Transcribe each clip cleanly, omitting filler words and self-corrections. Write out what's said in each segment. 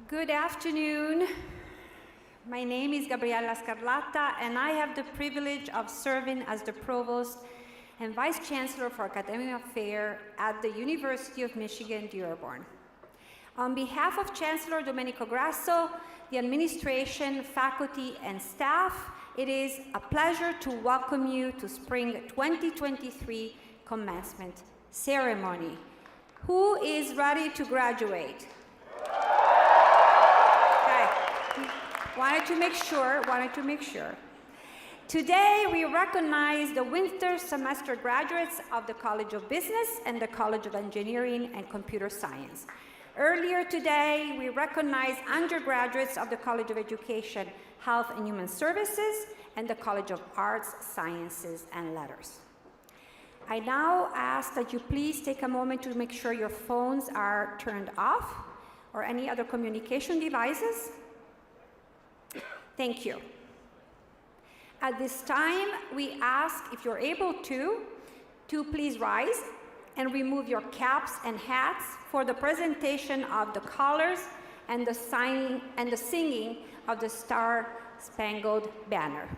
Good afternoon. My name is Gabriella Scarlatta, and I have the privilege of serving as the Provost and Vice Chancellor for Academic Affairs at the University of Michigan-Dearborn. On behalf of Chancellor Domenico Grasso, the administration, faculty, and staff, it is a pleasure to welcome you to Spring 2023 Commencement Ceremony. Who is ready to graduate? Wanted to make sure. Today, we recognize the winter semester graduates of the College of Business and the College of Engineering and Computer Science. Earlier today, we recognized undergraduates of the College of Education, Health and Human Services, and the College of Arts, Sciences, and Letters. I now ask that you please take a moment to make sure your phones are turned off or any other communication devices. Thank you. At this time, we ask, if you're able to please rise and remove your caps and hats for the presentation of the colors and the singing of the Star-Spangled Banner.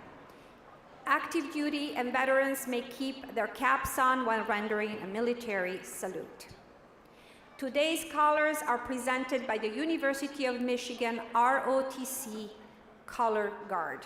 Active duty and veterans may keep their caps on while rendering a military salute. Today's colors are presented by the University of Michigan ROTC Color Guard.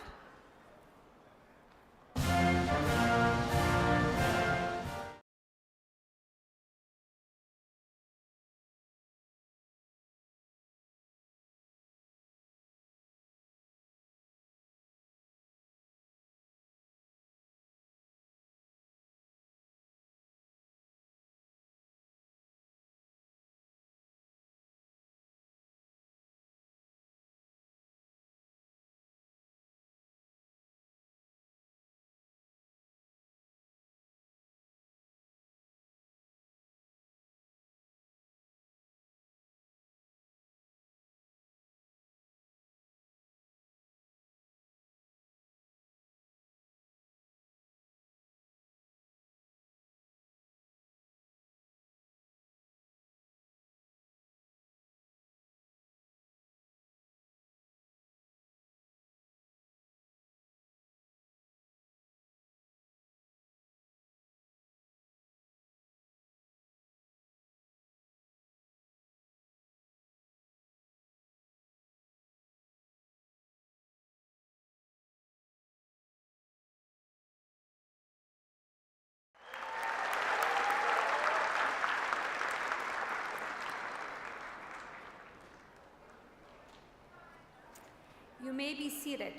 You may be seated.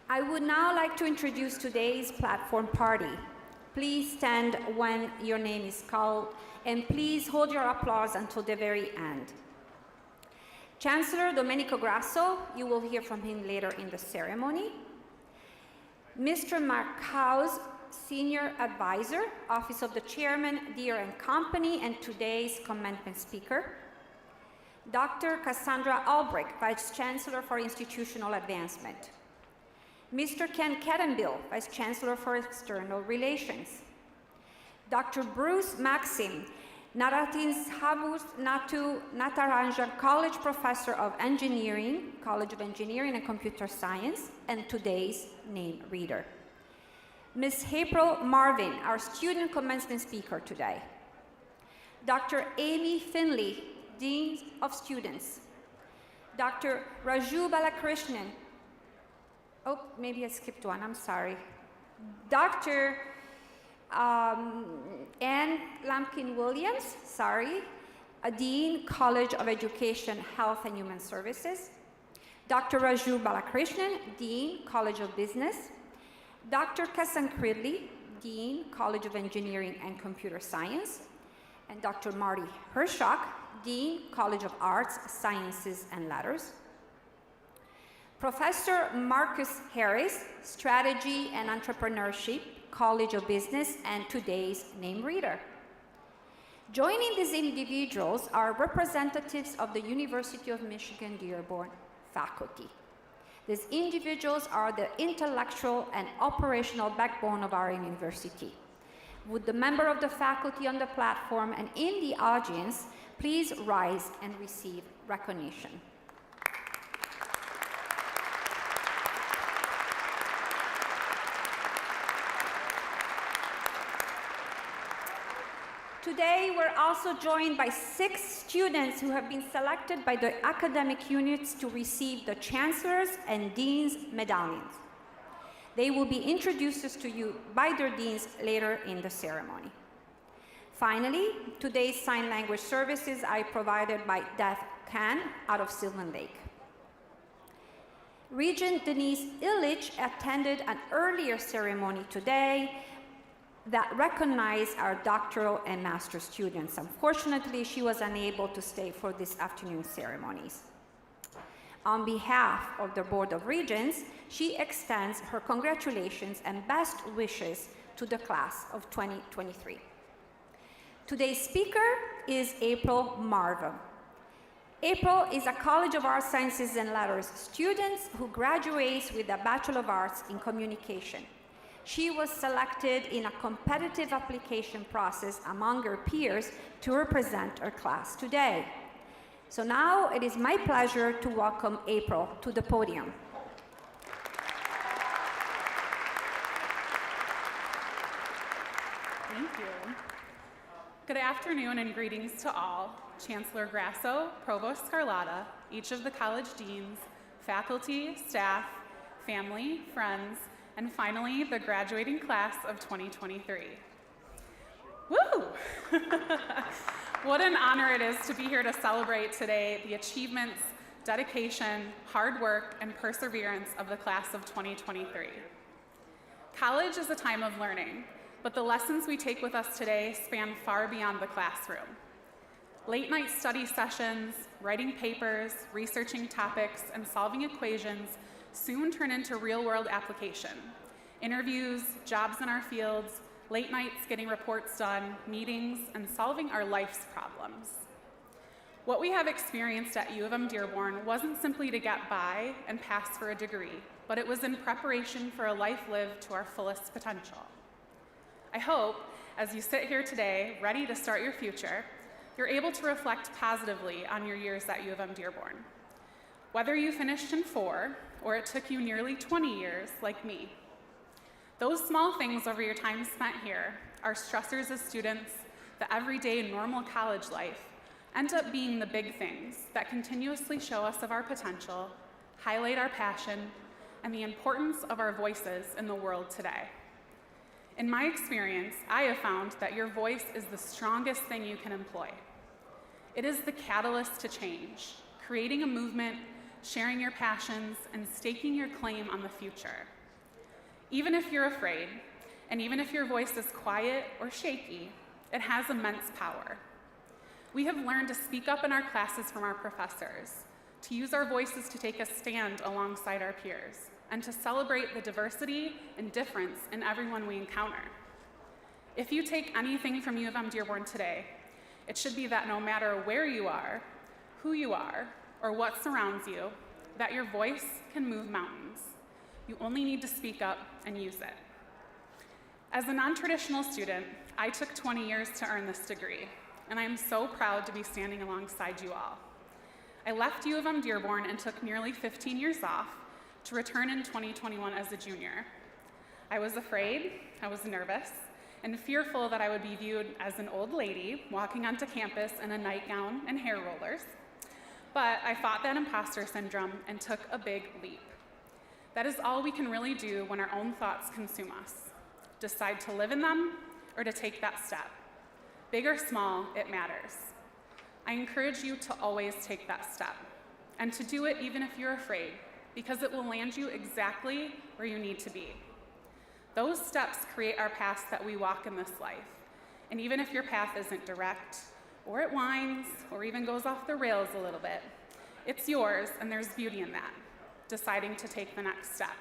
I would now like to introduce today's platform party. Please stand when your name is called, and please hold your applause until the very end. Chancellor Domenico Grasso, you will hear from him later in the ceremony. Mr. Mark Howes, Senior Advisor, Office of the Chairman, Deere & Company, and today's commencement speaker. Dr. Cassandra Albrecht, Vice Chancellor for Institutional Advancement. Mr. Ken Kettenbill, Vice Chancellor for External Relations. Dr. Bruce Maxim, Naratinsahabus Natu Nataranjan College Professor of Engineering, College of Engineering and Computer Science, and today's name reader. Ms. April Marvin, our student commencement speaker today. Dr. Amy Finley, Dean of Students. Dr. Raju Balakrishnan. Oh, maybe I skipped one, I'm sorry. Dr. Ann Lampkin-Williams, sorry, a Dean, College of Education, Health and Human Services. Dr. Raju Balakrishnan, Dean, College of Business. Dr. Kassan Cridley, Dean, College of Engineering and Computer Science. And Dr. Marty Hershok, Dean, College of Arts, Sciences, and Letters. Professor Marcus Harris, Strategy and Entrepreneurship, College of Business, and today's name reader. Joining these individuals are representatives of the University of Michigan-Dearborn faculty. These individuals are the intellectual and operational backbone of our university. Would the member of the faculty on the platform and in the audience please rise and receive recognition. Today, we're also joined by 6 students who have been selected by the academic units to receive the Chancellor's and Dean's medallions. They will be introduced to you by their deans later in the ceremony. Finally, today's sign language services are provided by Deaf Can out of Sylvan Lake. Regent Denise Illich attended an earlier ceremony today that recognized our doctoral and master's students. Unfortunately, she was unable to stay for this afternoon's ceremonies. On behalf of the Board of Regents, she extends her congratulations and best wishes to the class of 2023. Today's speaker is April Marva. April is a College of Arts, Sciences, and Letters student who graduates with a Bachelor of Arts in Communication. She was selected in a competitive application process among her peers to represent her class today. So now it is my pleasure to welcome April to the podium. Thank you. Good afternoon and greetings to all. Chancellor Grasso, Provost Scarlatta, each of the college deans, faculty, staff, family, friends, and finally, the graduating class of 2023. Woo! What an honor it is to be here to celebrate today the achievements, dedication, hard work, and perseverance of the class of 2023. College is a time of learning, but the lessons we take with us today span far beyond the classroom. Late night study sessions, writing papers, researching topics, and solving equations soon turn into real-world application. Interviews, jobs in our fields, late nights getting reports done, meetings, and solving our life's problems. What we have experienced at U of M-Dearborn wasn't simply to get by and pass for a degree, but it was in preparation for a life lived to our fullest potential. I hope, as you sit here today, ready to start your future, you're able to reflect positively on your years at U of M-Dearborn. Whether you finished in 4, or it took you nearly 20 years, like me. Those small things over your time spent here, our stressors as students, the everyday normal college life, end up being the big things that continuously show us of our potential, highlight our passion, and the importance of our voices in the world today. In my experience, I have found that your voice is the strongest thing you can employ. It is the catalyst to change, creating a movement, sharing your passions, and staking your claim on the future. Even if you're afraid, and even if your voice is quiet or shaky, it has immense power. We have learned to speak up in our classes from our professors, to use our voices to take a stand alongside our peers, and to celebrate the diversity and difference in everyone we encounter. If you take anything from U of M-Dearborn today, it should be that no matter where you are, who you are, or what surrounds you, that your voice can move mountains. You only need to speak up and use it. As a non-traditional student, I took 20 years to earn this degree, and I am so proud to be standing alongside you all. I left U of M-Dearborn and took nearly 15 years off to return in 2021 as a junior. I was afraid, I was nervous, and fearful that I would be viewed as an old lady walking onto campus in a nightgown and hair rollers. But I fought that imposter syndrome and took a big leap. That is all we can really do when our own thoughts consume us. Decide to live in them or to take that step. Big or small, it matters. I encourage you to always take that step and to do it even if you're afraid, because it will land you exactly where you need to be. Those steps create our paths that we walk in this life. And even if your path isn't direct, or it winds, or even goes off the rails a little bit, it's yours, and there's beauty in that, deciding to take the next step.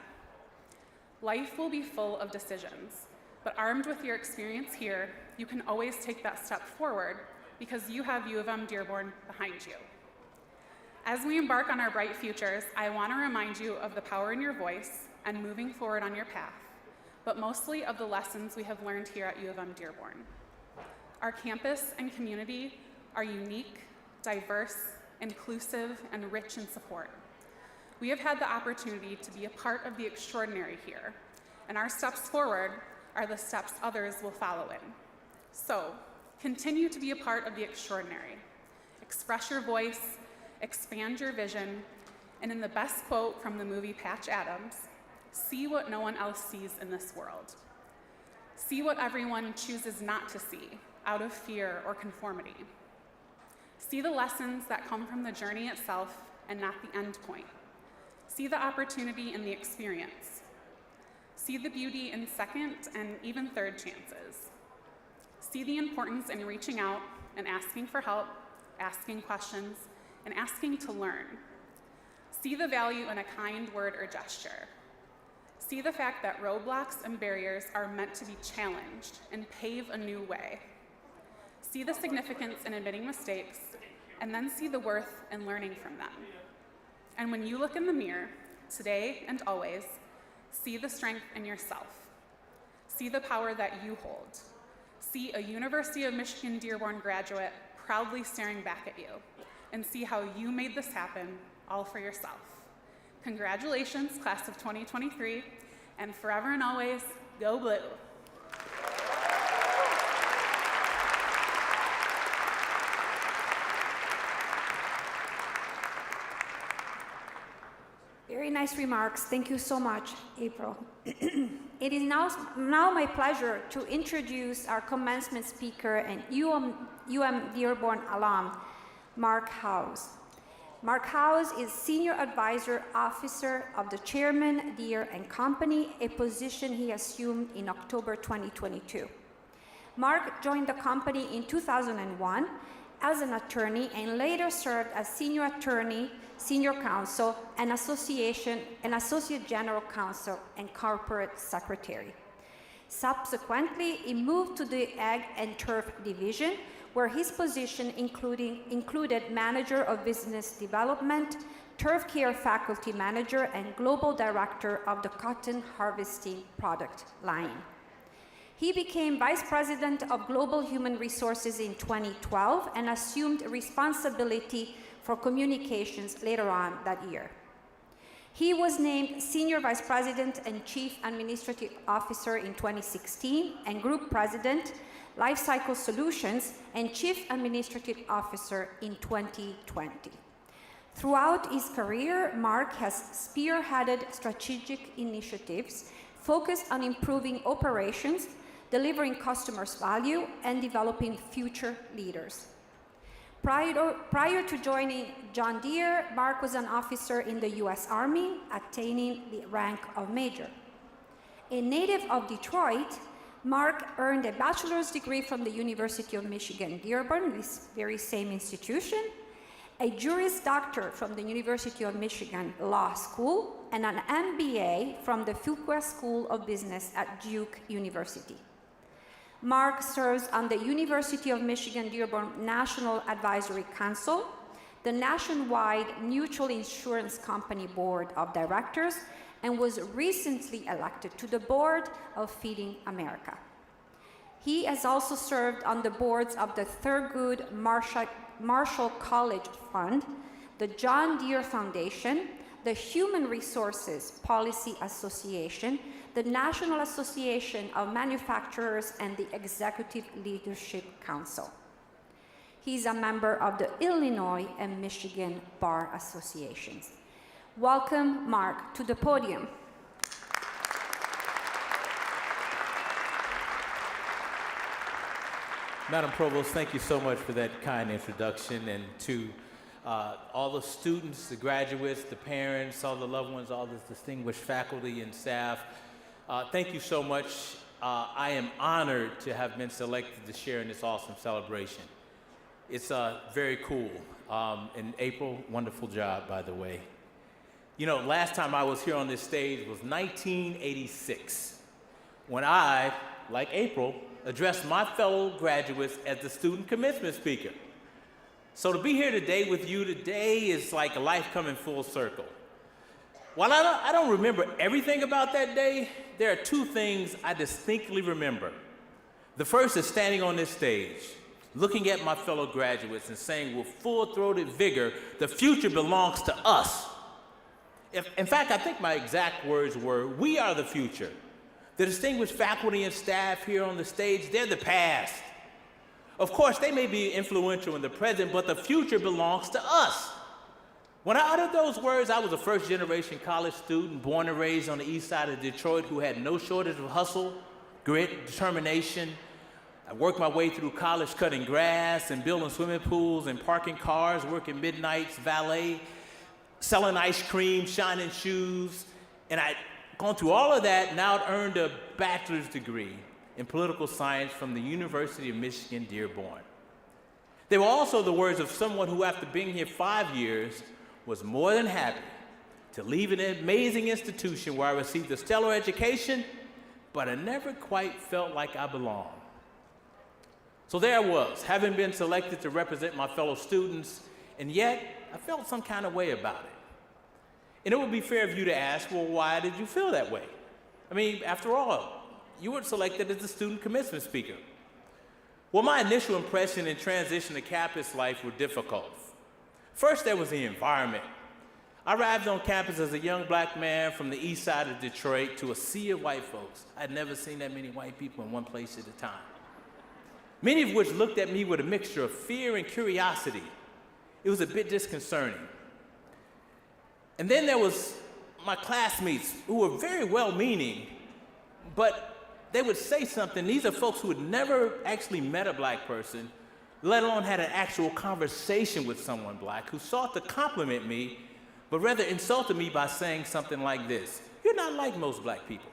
Life will be full of decisions, but armed with your experience here, you can always take that step forward because you have U of M-Dearborn behind you. As we embark on our bright futures, I want to remind you of the power in your voice and moving forward on your path, but mostly of the lessons we have learned here at U of M-Dearborn. Our campus and community are unique, diverse, inclusive, and rich in support. We have had the opportunity to be a part of the extraordinary here, and our steps forward are the steps others will follow in. So, continue to be a part of the extraordinary. Express your voice, expand your vision, and in the best quote from the movie Patch Adams, see what no one else sees in this world. See what everyone chooses not to see out of fear or conformity. See the lessons that come from the journey itself and not the end point. See the opportunity in the experience. See the beauty in second and even third chances. See the importance in reaching out and asking for help, asking questions, and asking to learn. See the value in a kind word or gesture. See the fact that roadblocks and barriers are meant to be challenged and pave a new way. See the significance in admitting mistakes, and then see the worth in learning from them. And when you look in the mirror, today and always, see the strength in yourself. See the power that you hold. See a University of Michigan-Dearborn graduate proudly staring back at you, and see how you made this happen all for yourself. Congratulations, class of 2023, and forever and always, go blue. Very nice remarks. Thank you so much, April. It is now my pleasure to introduce our commencement speaker and UM-Dearborn alum, Mark Howes. Mark Howes is Senior Advisor Officer of the Chairman, Deere & Company, a position he assumed in October 2022. Mark joined the company in 2001 as an attorney and later served as Senior Attorney, Senior Counsel, and Associate General Counsel and Corporate Secretary. Subsequently, he moved to the Ag and Turf Division, where his position included Manager of Business Development, Turf Care Faculty Manager, and Global Director of the Cotton Harvesting Product Line. He became Vice President of Global Human Resources in 2012 and assumed responsibility for communications later on that year. He was named Senior Vice President and Chief Administrative Officer in 2016 and Group President, Lifecycle Solutions, and Chief Administrative Officer in 2020. Throughout his career, Mark has spearheaded strategic initiatives focused on improving operations, delivering customers value, and developing future leaders. Prior to joining John Deere, Mark was an officer in the U.S. Army, attaining the rank of Major. A native of Detroit, Mark earned a bachelor's degree from the University of Michigan-Dearborn, this very same institution, a Juris Doctor from the University of Michigan Law School, and an MBA from the Fuqua School of Business at Duke University. Mark serves on the University of Michigan-Dearborn National Advisory Council, the nationwide Mutual Insurance Company Board of Directors, and was recently elected to the board of Feeding America. He has also served on the boards of the Thurgood Marshall College Fund, the John Deere Foundation, the Human Resources Policy Association, the National Association of Manufacturers, and the Executive Leadership Council. He's a member of the Illinois and Michigan Bar Associations. Welcome, Mark, to the podium. Madam Provost, thank you so much for that kind introduction, and to all the students, the graduates, the parents, all the loved ones, all the distinguished faculty and staff, thank you so much. I am honored to have been selected to share in this awesome celebration. It's very cool. And April, wonderful job, by the way. You know, last time I was here on this stage was 1986, when I, like April, addressed my fellow graduates as the student commencement speaker. So to be here today with you today is like a life coming full circle. While I don't remember everything about that day, there are two things I distinctly remember. The first is standing on this stage, looking at my fellow graduates and saying with full-throated vigor, the future belongs to us. In fact, I think my exact words were, we are the future. The distinguished faculty and staff here on the stage, they're the past. Of course, they may be influential in the present, but the future belongs to us. When I uttered those words, I was a first-generation college student born and raised on the east side of Detroit who had no shortage of hustle, grit, determination. I worked my way through college cutting grass and building swimming pools and parking cars, working midnights, valet, selling ice cream, shining shoes. And I'd gone through all of that, and now I'd earned a bachelor's degree in political science from the University of Michigan-Dearborn. They were also the words of someone who, after being here 5 years, was more than happy to leave an amazing institution where I received a stellar education, but I never quite felt like I belonged. So there I was, having been selected to represent my fellow students, and yet I felt some kind of way about it. And it would be fair of you to ask, well, why did you feel that way? I mean, after all, you were selected as the student commencement speaker. Well, my initial impression and transition to campus life were difficult. First, there was the environment. I arrived on campus as a young black man from the east side of Detroit to a sea of white folks. I'd never seen that many white people in one place at a time, many of which looked at me with a mixture of fear and curiosity. It was a bit disconcerting. And then there was my classmates who were very well-meaning, but they would say something. These are folks who had never actually met a black person, let alone had an actual conversation with someone black, who sought to compliment me, but rather insulted me by saying something like this: "You're not like most black people."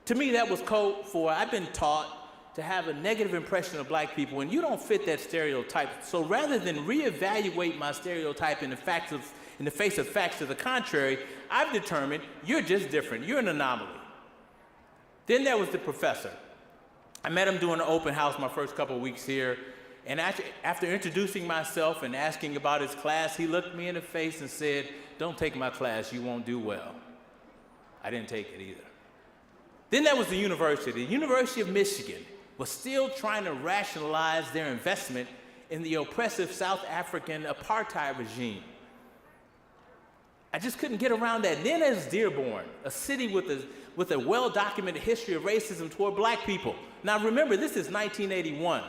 To me, that was code for, I've been taught to have a negative impression of black people, and you don't fit that stereotype. So rather than reevaluate my stereotype in the face of facts to the contrary, I've determined you're just different. You're an anomaly. Then there was the professor. I met him during the open house my first couple of weeks here, and after introducing myself and asking about his class, he looked me in the face and said, "Don't take my class, you won't do well." I didn't take it either. Then there was the university. The University of Michigan was still trying to rationalize their investment in the oppressive South African apartheid regime. I just couldn't get around that. Then there's Dearborn, a city with a well-documented history of racism toward black people. Now remember, this is 1981,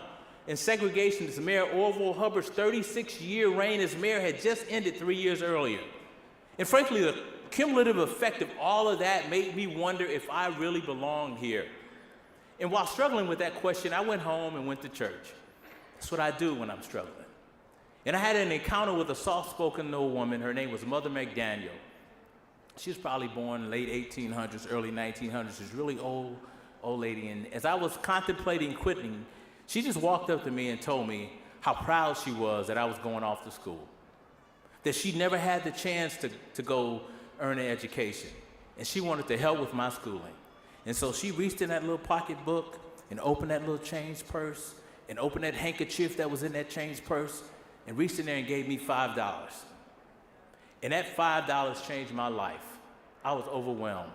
and segregation is Mayor Orville Hubbard's 36-year reign as mayor had just ended 3 years earlier. And frankly, the cumulative effect of all of that made me wonder if I really belonged here. And while struggling with that question, I went home and went to church. That's what I do when I'm struggling. And I had an encounter with a soft-spoken old woman. Her name was Mother McDaniel. She was probably born in late 1800s, early 1900s. She's a really old lady. And as I was contemplating quitting, she just walked up to me and told me how proud she was that I was going off to school, that she never had the chance to go earn an education, and she wanted to help with my schooling. And so she reached in that little pocketbook and opened that little change purse and opened that handkerchief that was in that change purse and reached in there and gave me $5. And that $5 changed my life. I was overwhelmed.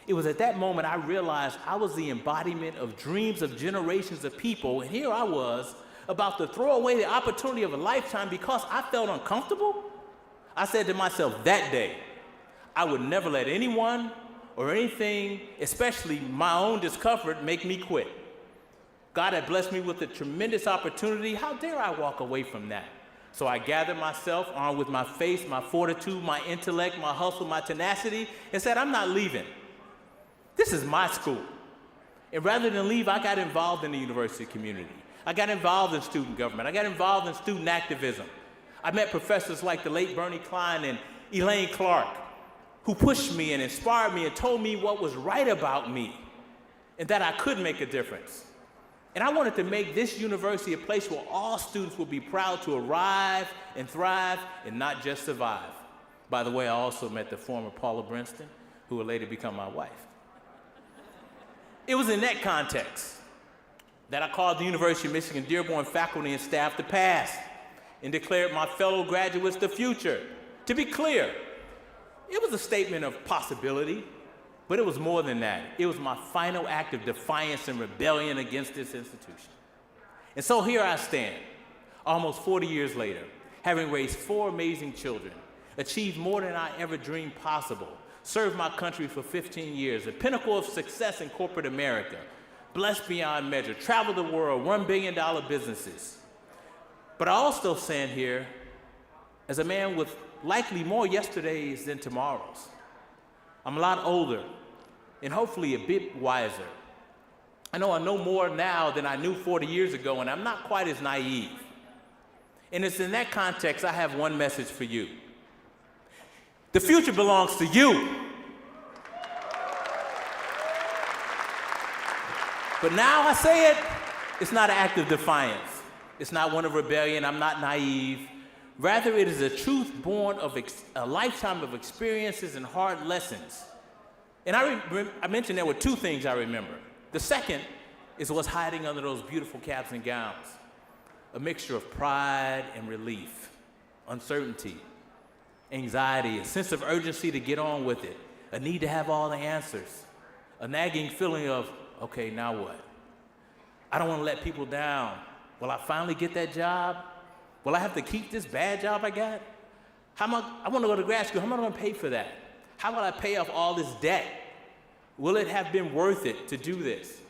It was at that moment I realized I was the embodiment of dreams of generations of people, and here I was about to throw away the opportunity of a lifetime because I felt uncomfortable. I said to myself that day, I would never let anyone or anything, especially my own discomfort, make me quit. God had blessed me with a tremendous opportunity. How dare I walk away from that? So I gathered myself, armed with my faith, my fortitude, my intellect, my hustle, my tenacity, and said, I'm not leaving. This is my school. And rather than leave, I got involved in the university community. I got involved in student government. I got involved in student activism. I met professors like the late Bernie Klein and Elaine Clark, who pushed me and inspired me and told me what was right about me and that I could make a difference. And I wanted to make this university a place where all students would be proud to arrive and thrive and not just survive. By the way, I also met the former Paula Brinston, who would later become my wife. It was in that context that I called the University of Michigan-Dearborn faculty and staff the past and declared my fellow graduates the future. To be clear, it was a statement of possibility, but it was more than that. It was my final act of defiance and rebellion against this institution. And so here I stand, almost 40 years later, having raised 4 amazing children, achieved more than I ever dreamed possible, served my country for 15 years, the pinnacle of success in corporate America, blessed beyond measure, traveled the world, run $1 billion businesses. But I also stand here as a man with likely more yesterdays than tomorrows. I'm a lot older and hopefully a bit wiser. I know more now than I knew 40 years ago, and I'm not quite as naive. And it's in that context I have one message for you. The future belongs to you. But now I say it, it's not an act of defiance. It's not one of rebellion. I'm not naive. Rather, it is a truth born of a lifetime of experiences and hard lessons. And I mentioned there were 2 things I remember. The second is what's hiding under those beautiful caps and gowns. A mixture of pride and relief, uncertainty, anxiety, a sense of urgency to get on with it, a need to have all the answers, a nagging feeling of, okay, now what? I don't want to let people down. Will I finally get that job? Will I have to keep this bad job I got? I want to go to grad school. How am I going to pay for that? How will I pay off all this debt? Will it have been worth it to do this?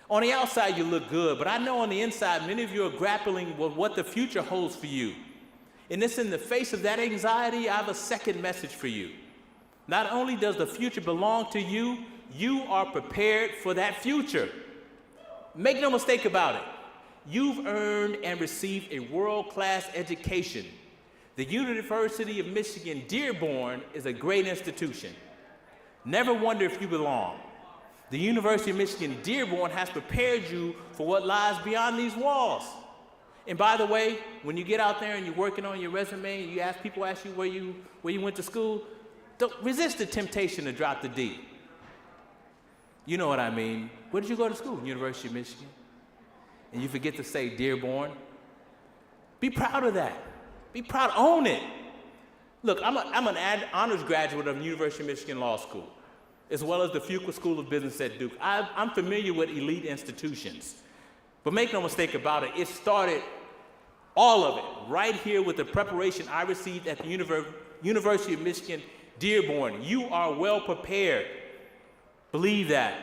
On the outside, you look good, but I know on the inside, many of you are grappling with what the future holds for you. And it's in the face of that anxiety, I have a second message for you. Not only does the future belong to you, you are prepared for that future. Make no mistake about it. You've earned and received a world-class education. The University of Michigan-Dearborn is a great institution. Never wonder if you belong. The University of Michigan-Dearborn has prepared you for what lies beyond these walls. And by the way, when you get out there and you're working on your resume and people ask you where you went to school, don't resist the temptation to drop the D. You know what I mean. Where did you go to school? University of Michigan. And you forget to say Dearborn. Be proud of that. Be proud, own it. Look, I'm an honors graduate of the University of Michigan Law School, as well as the Fuqua School of Business at Duke. I'm familiar with elite institutions. But make no mistake about it, it started, all of it, right here with the preparation I received at the University of Michigan-Dearborn. You are well prepared. Believe that.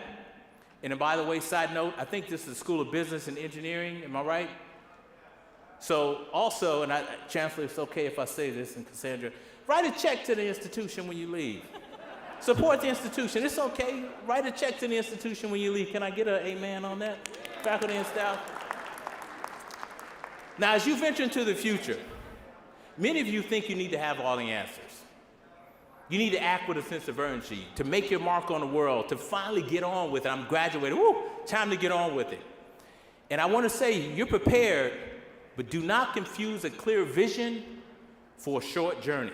And by the way, side note, I think this is the School of Business and Engineering, am I right? So also, and Chancellor, it's okay if I say this, and Cassandra, write a check to the institution when you leave. Support the institution, it's okay. Write a check to the institution when you leave. Can I get an amen on that, faculty and staff? Now, as you venture into the future, many of you think you need to have all the answers. You need to act with a sense of urgency, to make your mark on the world, to finally get on with it. I'm graduating, woo, time to get on with it. And I want to say, you're prepared, but do not confuse a clear vision for a short journey.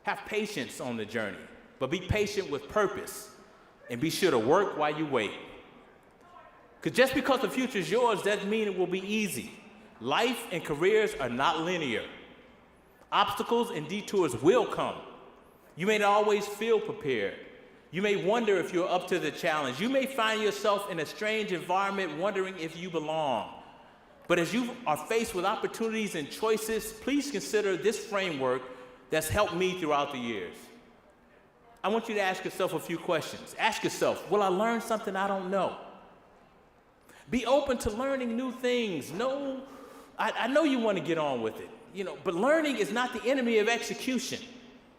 Have patience on the journey, but be patient with purpose, and be sure to work while you wait. Because just because the future is yours doesn't mean it will be easy. Life and careers are not linear. Obstacles and detours will come. You may not always feel prepared. You may wonder if you're up to the challenge. You may find yourself in a strange environment wondering if you belong. But as you are faced with opportunities and choices, please consider this framework that's helped me throughout the years. I want you to ask yourself a few questions. Ask yourself, will I learn something I don't know? Be open to learning new things. I know you want to get on with it, but learning is not the enemy of execution.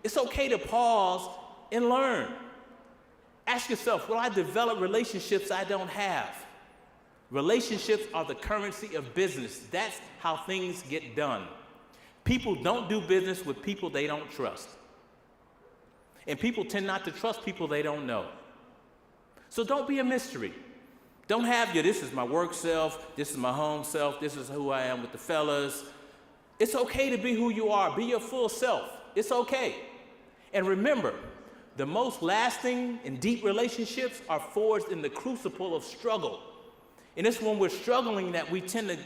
It's okay to pause and learn. Ask yourself, will I develop relationships I don't have? Relationships are the currency of business. That's how things get done. People don't do business with people they don't trust. And people tend not to trust people they don't know. So don't be a mystery. Don't have this is my work self, this is my home self, this is who I am with the fellas. It's okay to be who you are. Be your full self. It's okay. And remember, the most lasting and deep relationships are forged in the crucible of struggle. And it's when we're struggling that we tend to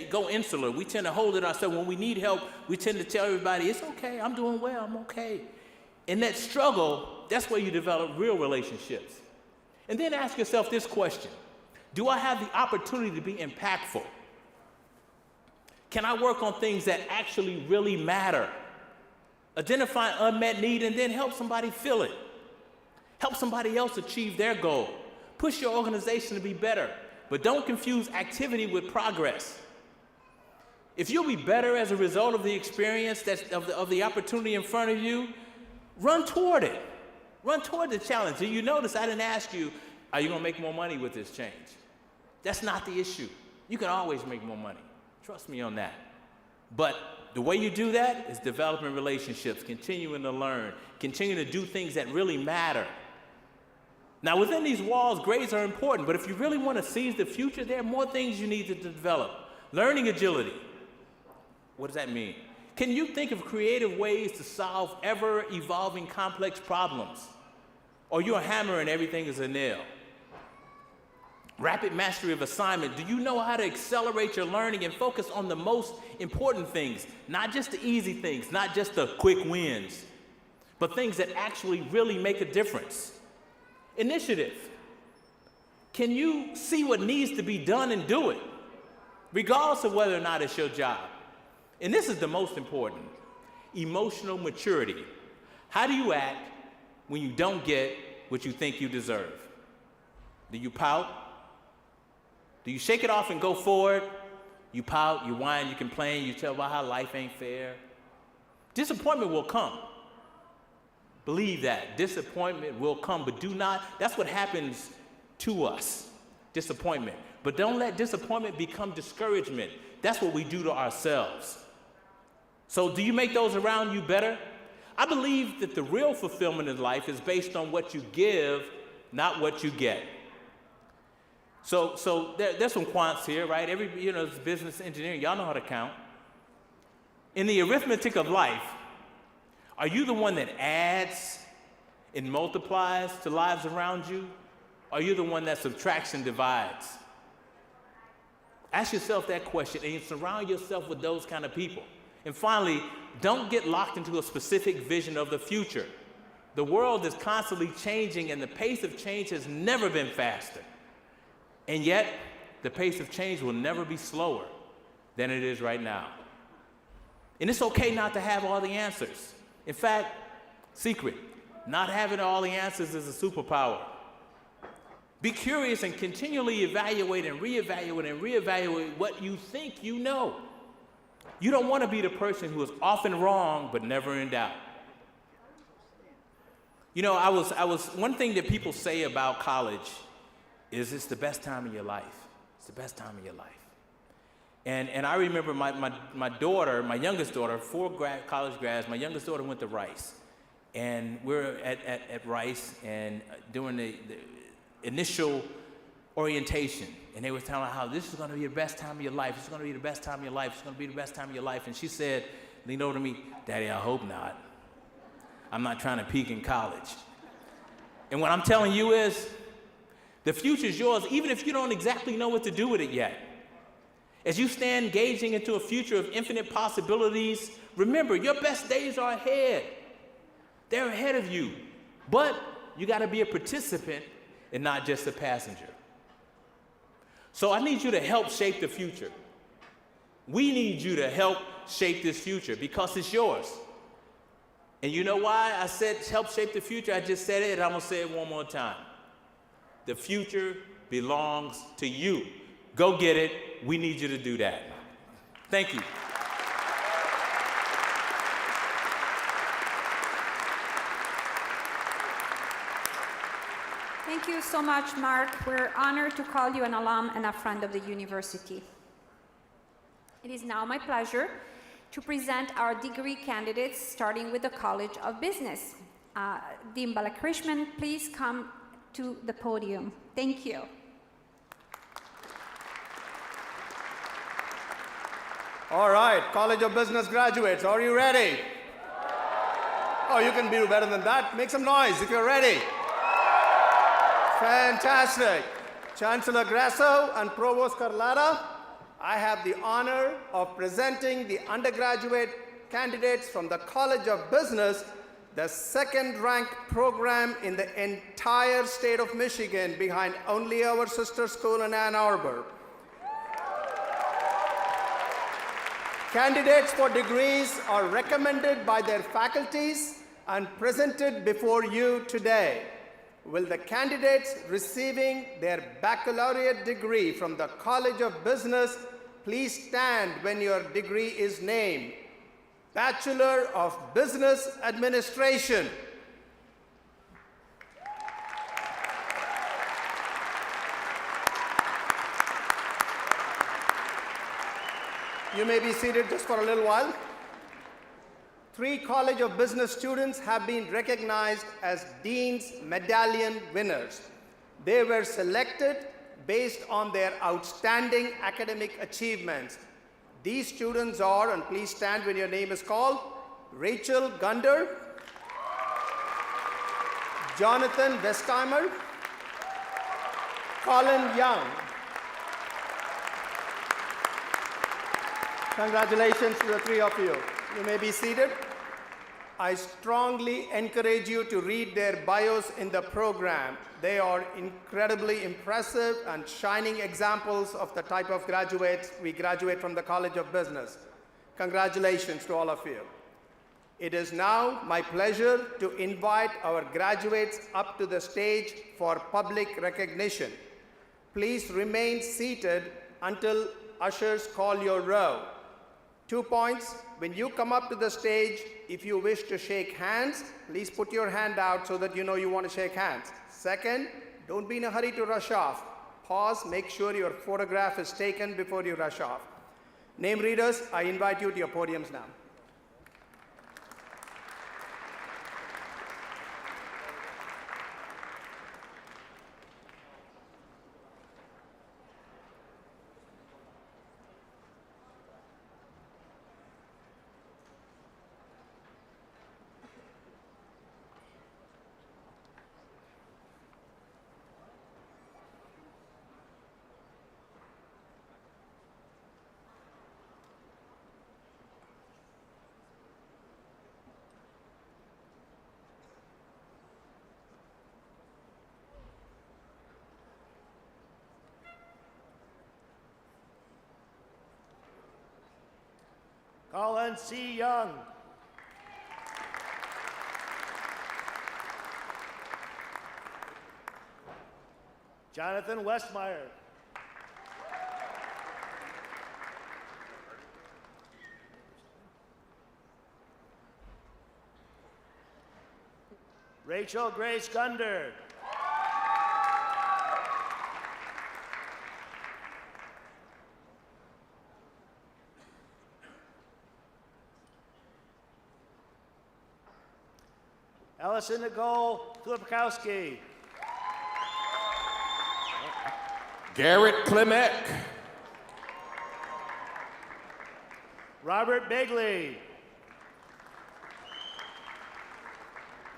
go insular. We tend to hold it ourselves. When we need help, we tend to tell everybody, it's okay, I'm doing well, I'm okay. In that struggle, that's where you develop real relationships. And then ask yourself this question. Do I have the opportunity to be impactful? Can I work on things that actually really matter? Identify an unmet need and then help somebody fill it. Help somebody else achieve their goal. Push your organization to be better, but don't confuse activity with progress. If you'll be better as a result of the experience of the opportunity in front of you, run toward it. Run toward the challenge. And you notice I didn't ask you, are you going to make more money with this change? That's not the issue. You can always make more money. Trust me on that. But the way you do that is developing relationships, continuing to learn, continuing to do things that really matter. Now, within these walls, grades are important, but if you really want to seize the future, there are more things you need to develop. Learning agility. What does that mean? Can you think of creative ways to solve ever-evolving complex problems? Or you're a hammer and everything is a nail? Rapid mastery of assignment. Do you know how to accelerate your learning and focus on the most important things? Not just the easy things, not just the quick wins, but things that actually really make a difference. Initiative. Can you see what needs to be done and do it, regardless of whether or not it's your job? And this is the most important. Emotional maturity. How do you act when you don't get what you think you deserve? Do you pout? Do you shake it off and go forward? You pout, you whine, you complain, you tell about how life ain't fair. Disappointment will come. Believe that. Disappointment will come, but do not, that's what happens to us, disappointment. But don't let disappointment become discouragement. That's what we do to ourselves. So do you make those around you better? I believe that the real fulfillment in life is based on what you give, not what you get. So there's some quants here, right? It's business engineering, y'all know how to count. In the arithmetic of life, are you the one that adds and multiplies to lives around you? Or are you the one that subtracts and divides? Ask yourself that question and surround yourself with those kind of people. And finally, don't get locked into a specific vision of the future. The world is constantly changing and the pace of change has never been faster. And yet, the pace of change will never be slower than it is right now. And it's okay not to have all the answers. In fact, secret, not having all the answers is a superpower. Be curious and continually evaluate and reevaluate what you think you know. You don't want to be the person who is often wrong but never in doubt. You know, one thing that people say about college is it's the best time of your life. It's the best time of your life. And I remember my daughter, my youngest daughter, college grads, my youngest daughter went to Rice. And we're at Rice and during the initial orientation, and they were telling her how this is going to be the best time of your life. It's going to be the best time of your life. It's going to be the best time of your life. And she said, leaned over to me, Daddy, I hope not. I'm not trying to peak in college. And what I'm telling you is, the future's yours, even if you don't exactly know what to do with it yet. As you stand gazing into a future of infinite possibilities, remember, your best days are ahead. They're ahead of you. But you got to be a participant and not just a passenger. So I need you to help shape the future. We need you to help shape this future because it's yours. And you know why I said help shape the future? I just said it and I'm going to say it one more time. The future belongs to you. Go get it. We need you to do that. Thank you. Thank you so much, Mark. We're honored to call you an alum and a friend of the university. It is now my pleasure to present our degree candidates, starting with the College of Business. Dean Balakrishnan, please come to the podium. Thank you. All right, College of Business graduates, are you ready? Oh, you can do better than that. Make some noise if you're ready. Fantastic. Chancellor Grasso and Provost Carlotta, I have the honor of presenting the undergraduate candidates from the College of Business the second-ranked program in the entire state of Michigan, behind only our sister school in Ann Arbor. Candidates for degrees are recommended by their faculties and presented before you today. Will the candidates receiving their baccalaureate degree from the College of Business please stand when your degree is named? Bachelor of Business Administration. You may be seated just for a little while. 3 College of Business students have been recognized as Dean's Medallion winners. They were selected based on their outstanding academic achievements. These students are, and please stand when your name is called, Rachel Gunder, Jonathan Westheimer, Colin Young. Congratulations to the 3 of you. You may be seated. I strongly encourage you to read their bios in the program. They are incredibly impressive and shining examples of the type of graduates we graduate from the College of Business. Congratulations to all of you. It is now my pleasure to invite our graduates up to the stage for public recognition. Please remain seated until ushers call your row. 2 points. When you come up to the stage, if you wish to shake hands, please put your hand out so that you know you want to shake hands. Second, don't be in a hurry to rush off. Pause, make sure your photograph is taken before you rush off. Name readers, I invite you to your podiums now. Colin C. Young. Jonathan Westmeyer. Rachel Grace Gunder. Allison Nicole Filipkowski. Garrett Klimek. Robert Begley.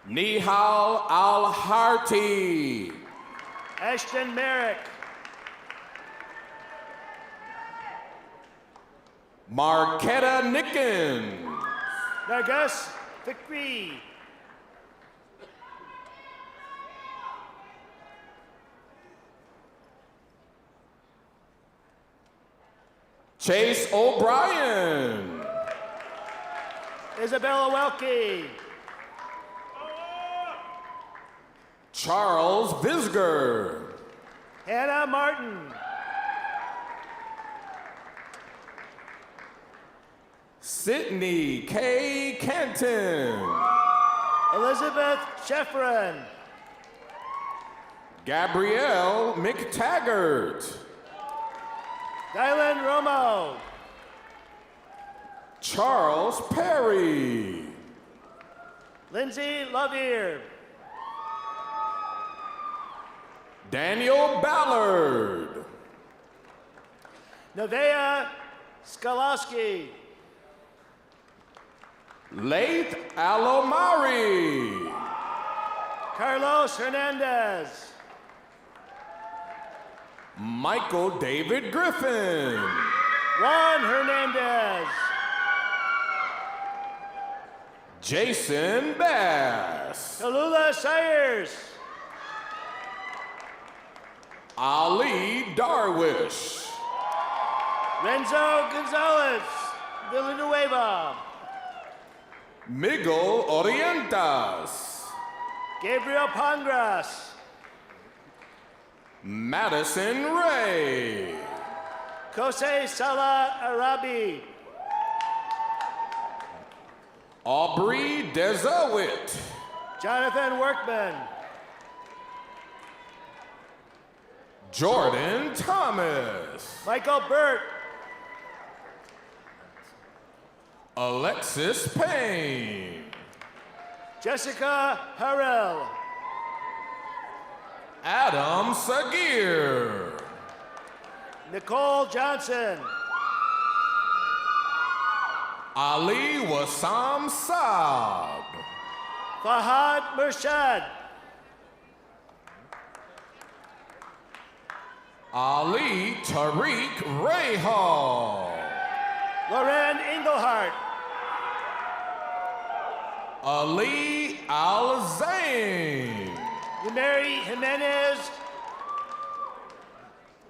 Nihal Al-Harti. Ashton Merrick. Marquetta Nickens. Nargus Fikri. Chase O'Brien. Isabella Welke. Charles Visger. Hannah Martin. Sydney K. Kenton. Elizabeth Sheffrin. Gabrielle McTaggart. Dylan Romo. Charles Perry. Lindsay Lovier. Daniel Ballard. Nevaeh Skalowski. Laith Alomari. Carlos Hernandez. Michael David Griffin. Juan Hernandez. Jason Bass. Tallulah Sayers. Ali Darwish. Renzo Gonzalez, Villanueva. Miguel Orientas. Gabriel Pangras. Madison Ray. Kosei Salah Arabi. Aubrey Desowit. Jonathan Workman. Jordan Thomas. Michael Burt. Alexis Payne. Jessica Harrell. Adam Sagir. Nicole Johnson. Ali Wassam Saab. Fahad Murshad. Ali Tariq Rahal. Loren Engelhardt. Ali Al-Zain. Mary Jimenez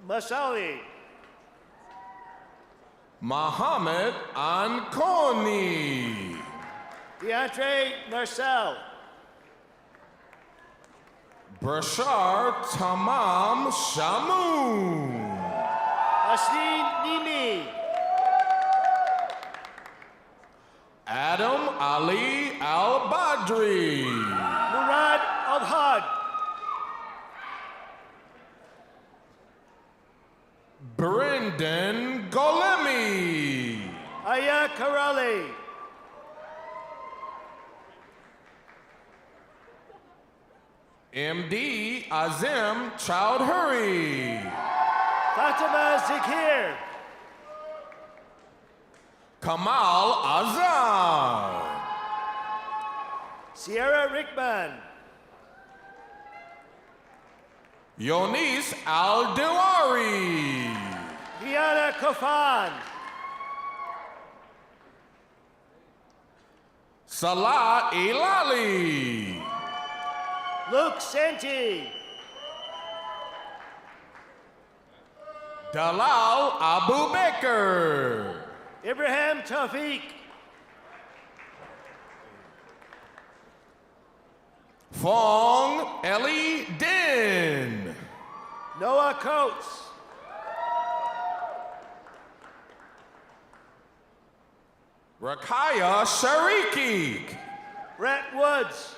Masali. Mohammed Anconi. DeAndre Narcel. Brashar Tamam Shamoon. Asleen Nimi. Adam Ali Al-Badri. Murad Al-Had. Brendan Golemi. Aya Karali. MD Azim Chowdhury. Fatima Zakir. Kamal Azam. Sierra Rickman. Yonis Al-Diwari. Diana Kofan. Salah Ilali. Luke Senti. Dalal Abu Bakr. Ibrahim Tawfiq. Fong Eli Din. Noah Coates. Rakaya Shariki. Brett Woods.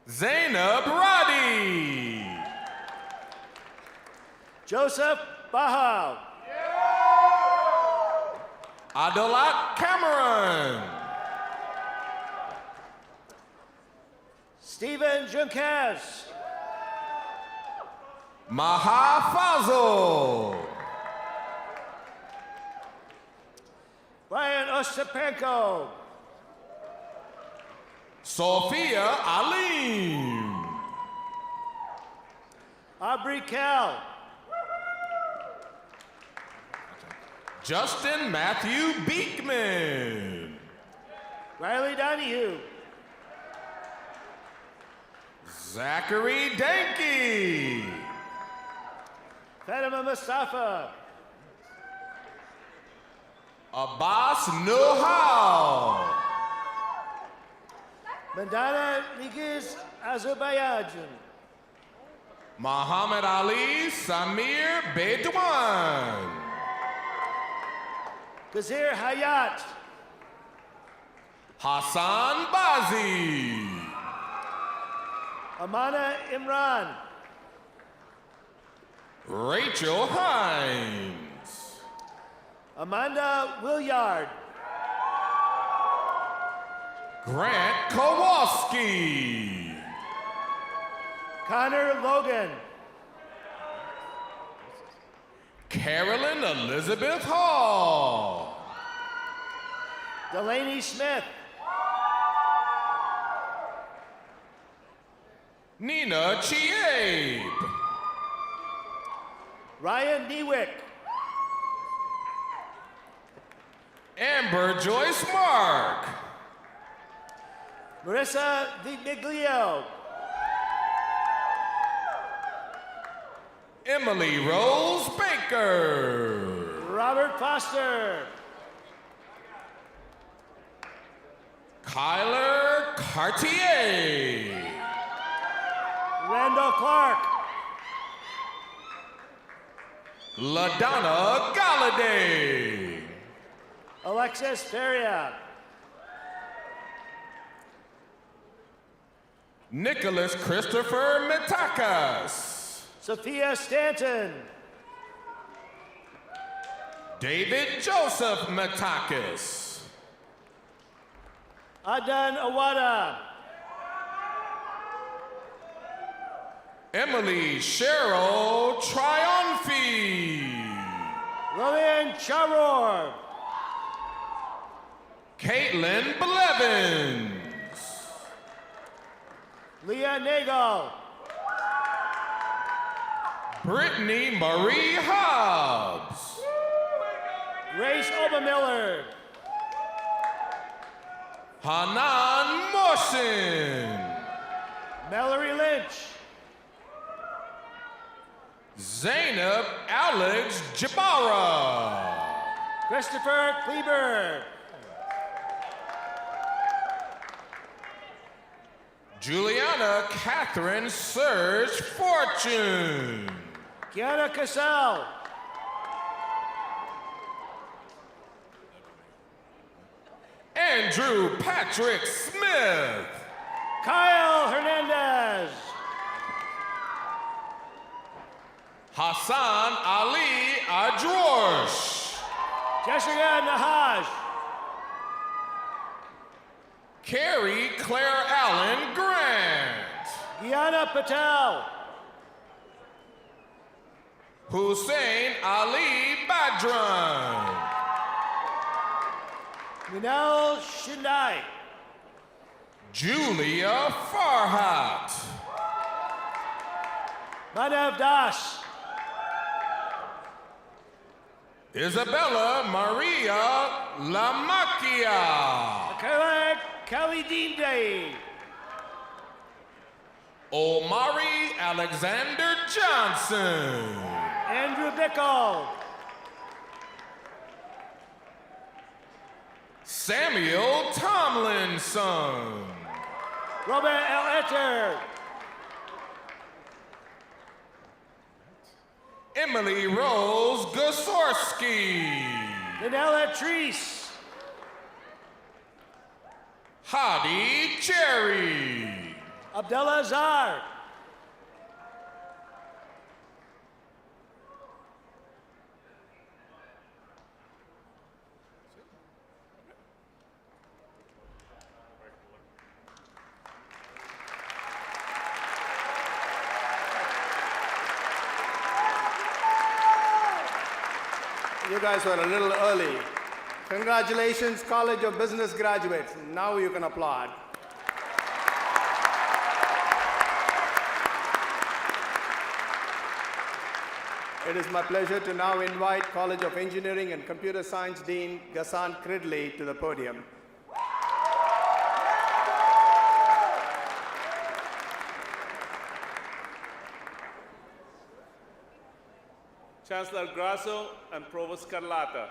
Zainab Radi. Joseph Bahal. Adolat Cameron. Stephen Junkes. Maha Fazl. Brian Ostapenko. Sophia Alim. Aubrey Kell. Justin Matthew Beekman. Riley Donahue. Zachary Danke. Fatima Mustafa. Abbas Nuhal. Mandana Ligiz Azerbaijan. Muhammad Ali Samir Bedouin. Kazir Hayat. Hassan Bazi. Amana Imran. Rachel Hines. Amanda Williard. Grant Kowalski. Connor Logan. Carolyn Elizabeth Hall. Delaney Smith. Nina Chiabe. Ryan Newick. Amber Joyce Mark. Marissa Viglio. Emily Rose Baker. Robert Foster. Kyler Cartier. Randall Clark. LaDonna Galladay. Alexis Feria. Nicholas Christopher Metakas. Sophia Stanton. David Joseph Metakas. Adan Awada. Emily Cheryl Triumphi. Lillian Charor. Caitlin Blevins. Leah Nagel. Brittany Marie Hobbs. Grace Obermiller. Hanan Mohsin. Mallory Lynch. Zainab Alex Jabara. Christopher Kleber. Juliana Catherine Serge Fortune. Kiana Cassell. Andrew Patrick Smith. Kyle Hernandez. Hassan Ali Adrosh. Jessica Nahaj. Carrie Claire Allen Grant. Gianna Patel. Hussein Ali Badran. Minal Shindai. Julia Farhat. Manav Das. Isabella Maria Lamacchia. Akela Kalidinde. Omari Alexander Johnson. Andrew Bickle. Samuel Tomlinson. Robert L. Etter. Emily Rose Gosorski. Danella Treese. Hadi Cherry. Abdullah Zar. You guys were a little early. Congratulations, College of Business graduates. Now you can applaud. It is my pleasure to now invite College of Engineering and Computer Science Dean Ghassan Cridley to the podium. Chancellor Grasso and Provost Carlotta,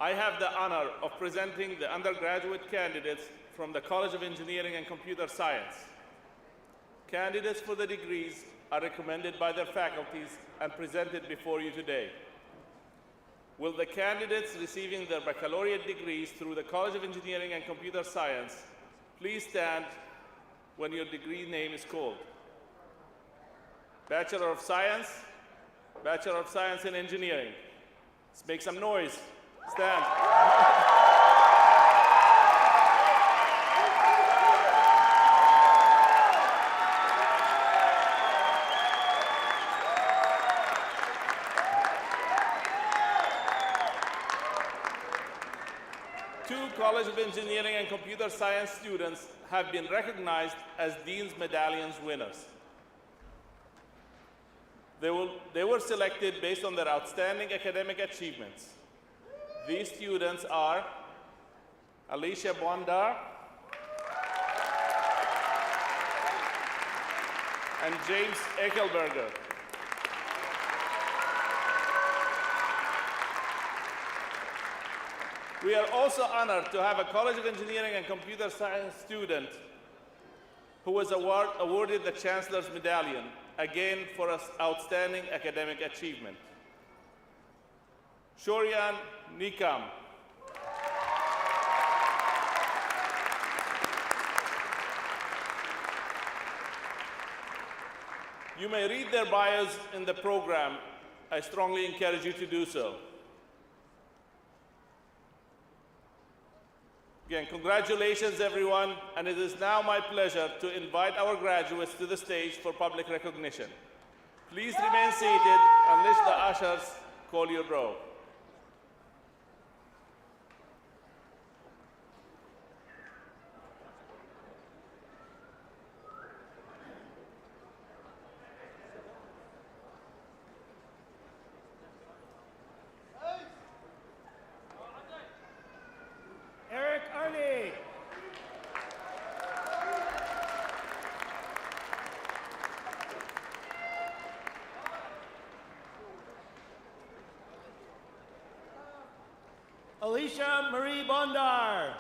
I have the honor of presenting the undergraduate candidates from the College of Engineering and Computer Science. Candidates for the degrees are recommended by their faculties and presented before you today. Will the candidates receiving their baccalaureate degrees through the College of Engineering and Computer Science please stand when your degree name is called? Bachelor of Science, Bachelor of Science in Engineering. Let's make some noise. Stand. Two College of Engineering and Computer Science students have been recognized as Dean's Medallions winners. They were selected based on their outstanding academic achievements. These students are Alicia Bondar and James Eckelberger. We are also honored to have a College of Engineering and Computer Science student who was awarded the Chancellor's Medallion, again for outstanding academic achievement. Shoryan Nikam. You may read their bios in the program. I strongly encourage you to do so. Again, congratulations, everyone, and it is now my pleasure to invite our graduates to the stage for public recognition. Please remain seated unless the ushers call your roll. Eric Arney. Alicia Marie Bondar.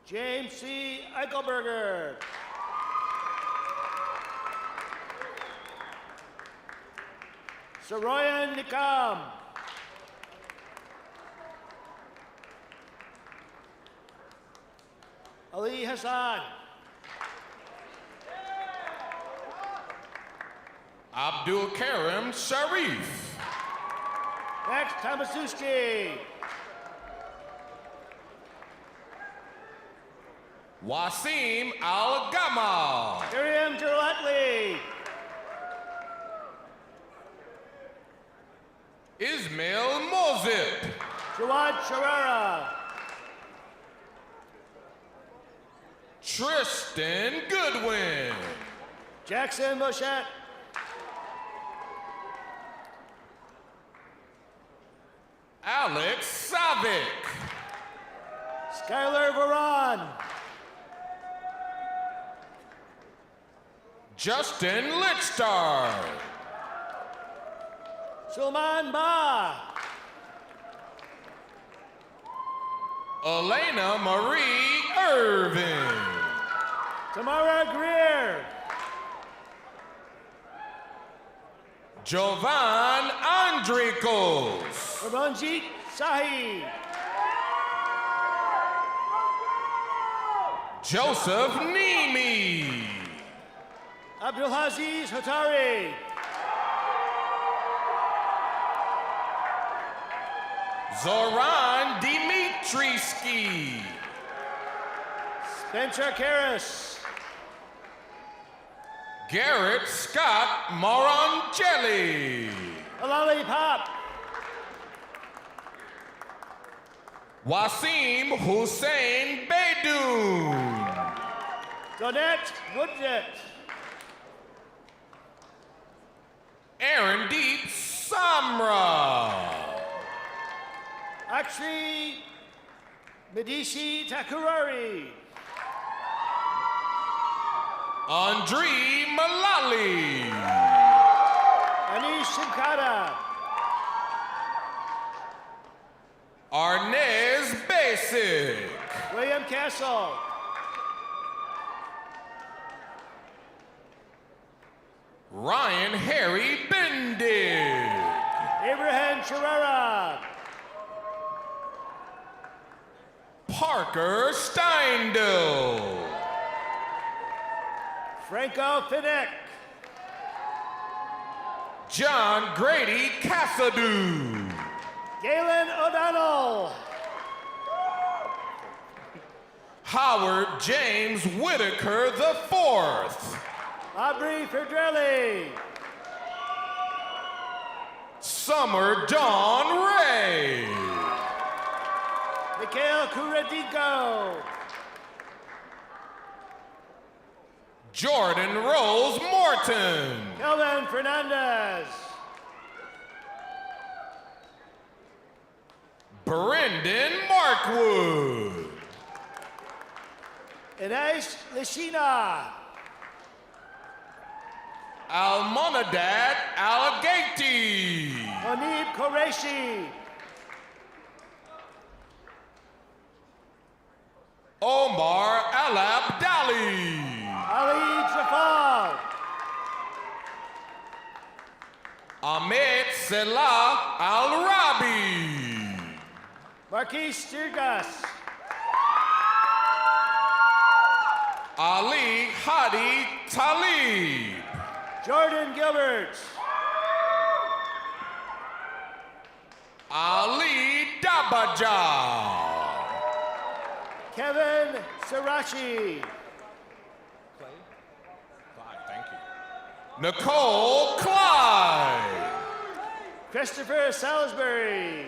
James C. Eichelberger. Saroyan Nikam. Ali Hassan. Abdul Karim Sharif. Max Tomaszewski. Wasim Al-Gamal. Miriam Gerlatli. Ismail Mozip. Jawad Sharara. Tristan Goodwin. Jackson Moshette. Alex Savick. Skylar Varan. Justin Lichtar. Sulman Ba. Elena Marie Irvin. Tamara Greer. Jovan Andrikos. Ramanjit Sahi. Joseph Nimi. Abdulaziz Hatari. Zoran Dimitriski. Spencer Karras. Garrett Scott Morongelli. Alali Pop. Wasim Hussein Beydoun. Donette Woodjet. Aaron Deep Samra. Akshri Medici Takurari. Andre Malali. Anish Simkata. Arnez Basic. William Castle. Ryan Harry Bendig. Abraham Sharara. Parker Steindl. Franco Finnick. John Grady Cassadoo. Galen O'Donnell. Howard James Whitaker IV. Aubrey Fedrelli. Summer Dawn Ray. Mikhail Kuradico. Jordan Rose Morton. Kelvin Fernandez. Brendan Markwood. Ines Lishina. Almonadad Alagati. Onib Qureshi. Omar Al-Abdali. Ali Jafar. Ahmed Selah Al-Rabi. Marquise Sturgas. Ali Hadi Talib. Jordan Gilbert. Ali Dabaja. Kevin Sirachi. Thank you. Nicole Clyde. Christopher Salisbury.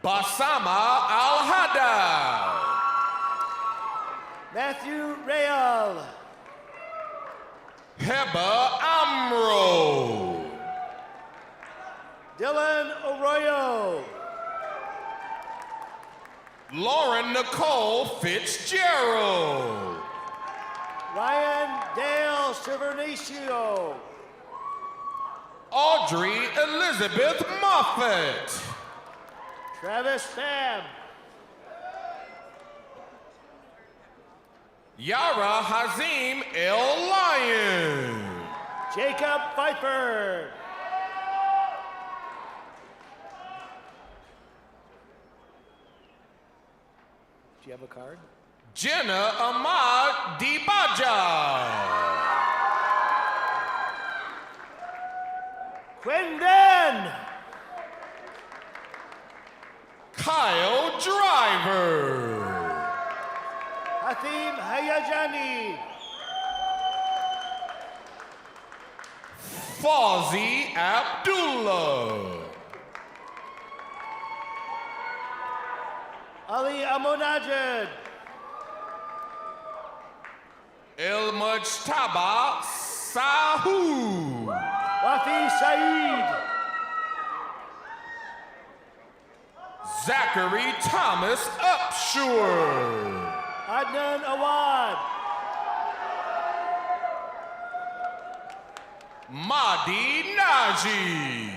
Basama Al-Haddad. Matthew Real. Heba Amro. Dylan Arroyo. Lauren Nicole Fitzgerald. Ryan Dale Silvernacio. Audrey Elizabeth Moffett. Travis Pham. Yara Hazim El Lion. Jacob Pfeiffer. Do you have a card? Jenna Ahmad Dibaja. Quindon. Kyle Driver. Hathim Hayajani. Fawzi Abdullah. Ali Amonajed. El Mujtaba Sahu. Wafi Saeed. Zachary Thomas Upshur. Adnan Awad. Mahdi Naji.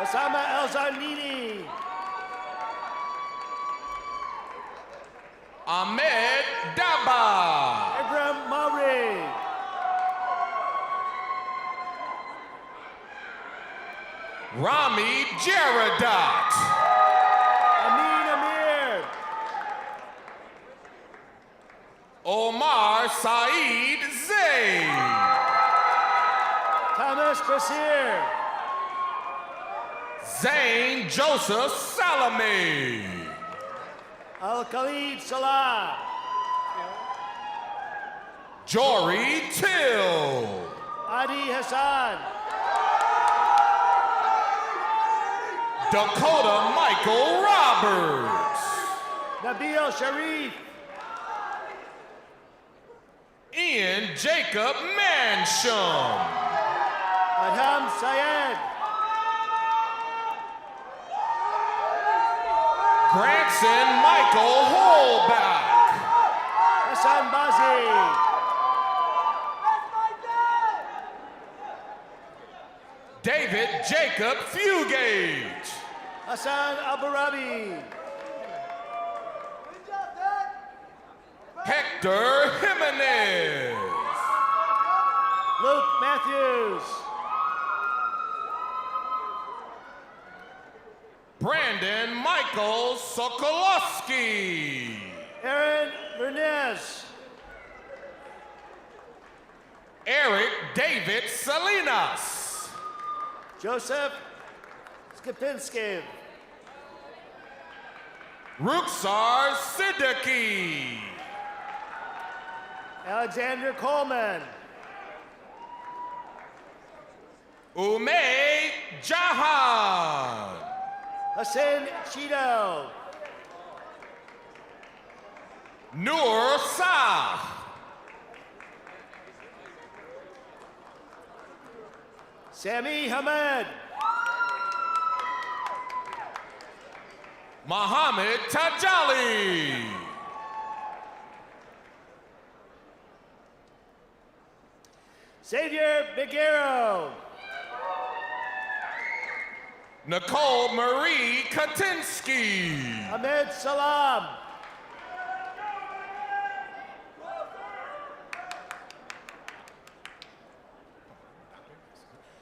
Osama El Zanini. Ahmed Daba. Ibrahim Maury. Rami Jaradat. Amin Amir. Omar Saeed Zaid. Thomas Basir. Zane Joseph Salame. Al Khalid Salah. Jory Till. Adi Hassan. Dakota Michael Roberts. Nabil Sharif. Ian Jacob Mansham. Adham Syed. Granson Michael Holback. Hassan Bazi. David Jacob Fugate. Hassan Aburabi. Hector Jimenez. Luke Matthews. Brandon Michael Sokolowski. Aaron Vernez. Eric David Salinas. Joseph Skipinski. Ruxar Siddiqui. Alexander Coleman. Ume Jahan. Hassan Cheeto. Noor Sa. Sami Hamed. Mohammed Tajali. Xavier Biguero. Nicole Marie Katinsky. Ahmed Salam.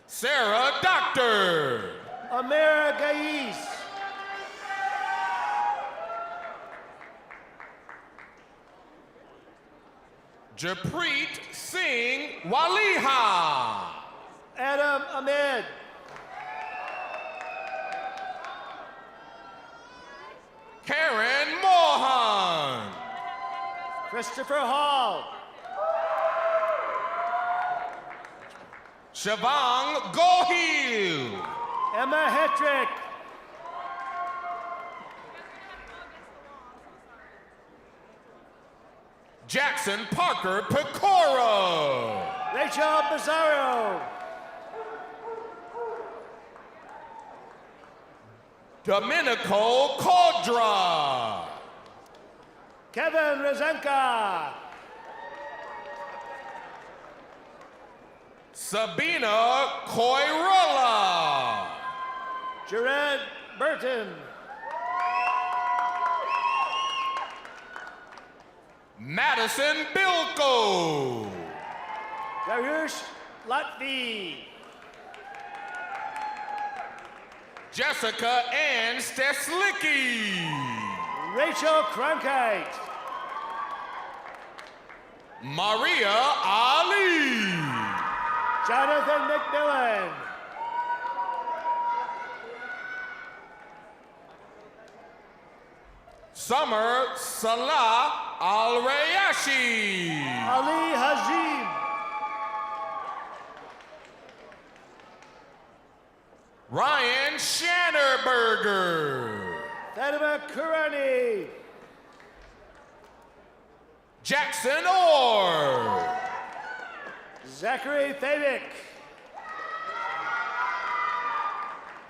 Sarah Doctor. Amira Gais. Japreet Singh Waliha. Adam Ahmed. Karen Mohan. Christopher Hall. Shavang Gohil. Emma Hetrick. Jackson Parker Pecora. Rachel Bizarro. Domenico Codra. Kevin Rozenka. Sabina Koirula. Jared Burton. Madison Bilko. Darush Latvi. Jessica Ann Steslicki. Rachel Cronkite. Maria Ali. Jonathan McMillan. Summer Salah Al-Rayashi. Ali Hazim. Ryan Shannerberger. Fatima Kurani. Jackson Orr. Zachary Thavik.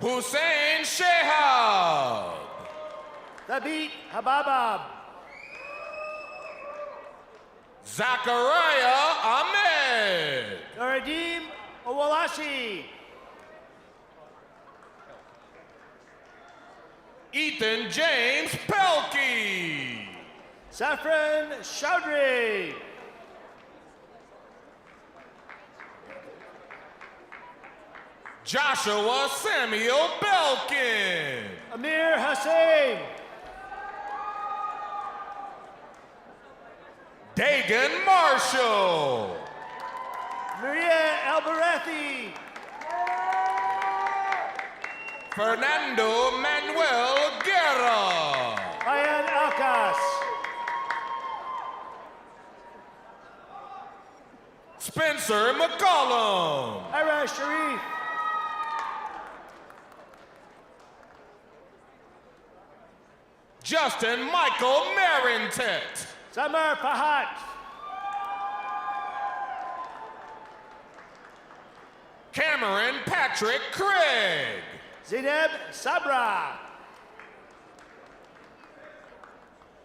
Hussein Shehab. Thabit Hababab. Zachariah Ahmed. Noradim Owolashi. Ethan James Pelkey. Saffron Chaudhry. Joshua Samuel Belkin. Amir Hussain. Dagan Marshall. Maria Albarethi. Fernando Manuel Guerra. Ryan Alkas. Spencer McCollum. Ira Sharif. Justin Michael Marintet. Samar Fahat. Cameron Patrick Craig. Zineb Sabra.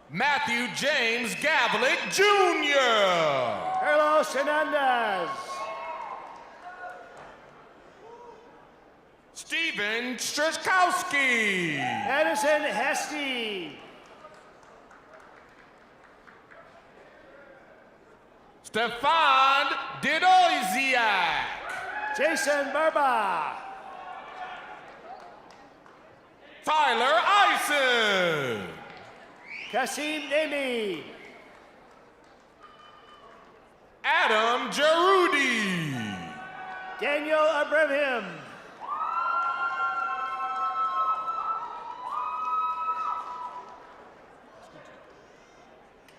Matthew James Gavlik Jr. Carlos Hernandez. Steven Strzkowski. Anderson Hesty. Stefan Didoziak. Jason Barba. Tyler Eisen. Kasim Nemi. Adam Jarudi. Daniel Abraham.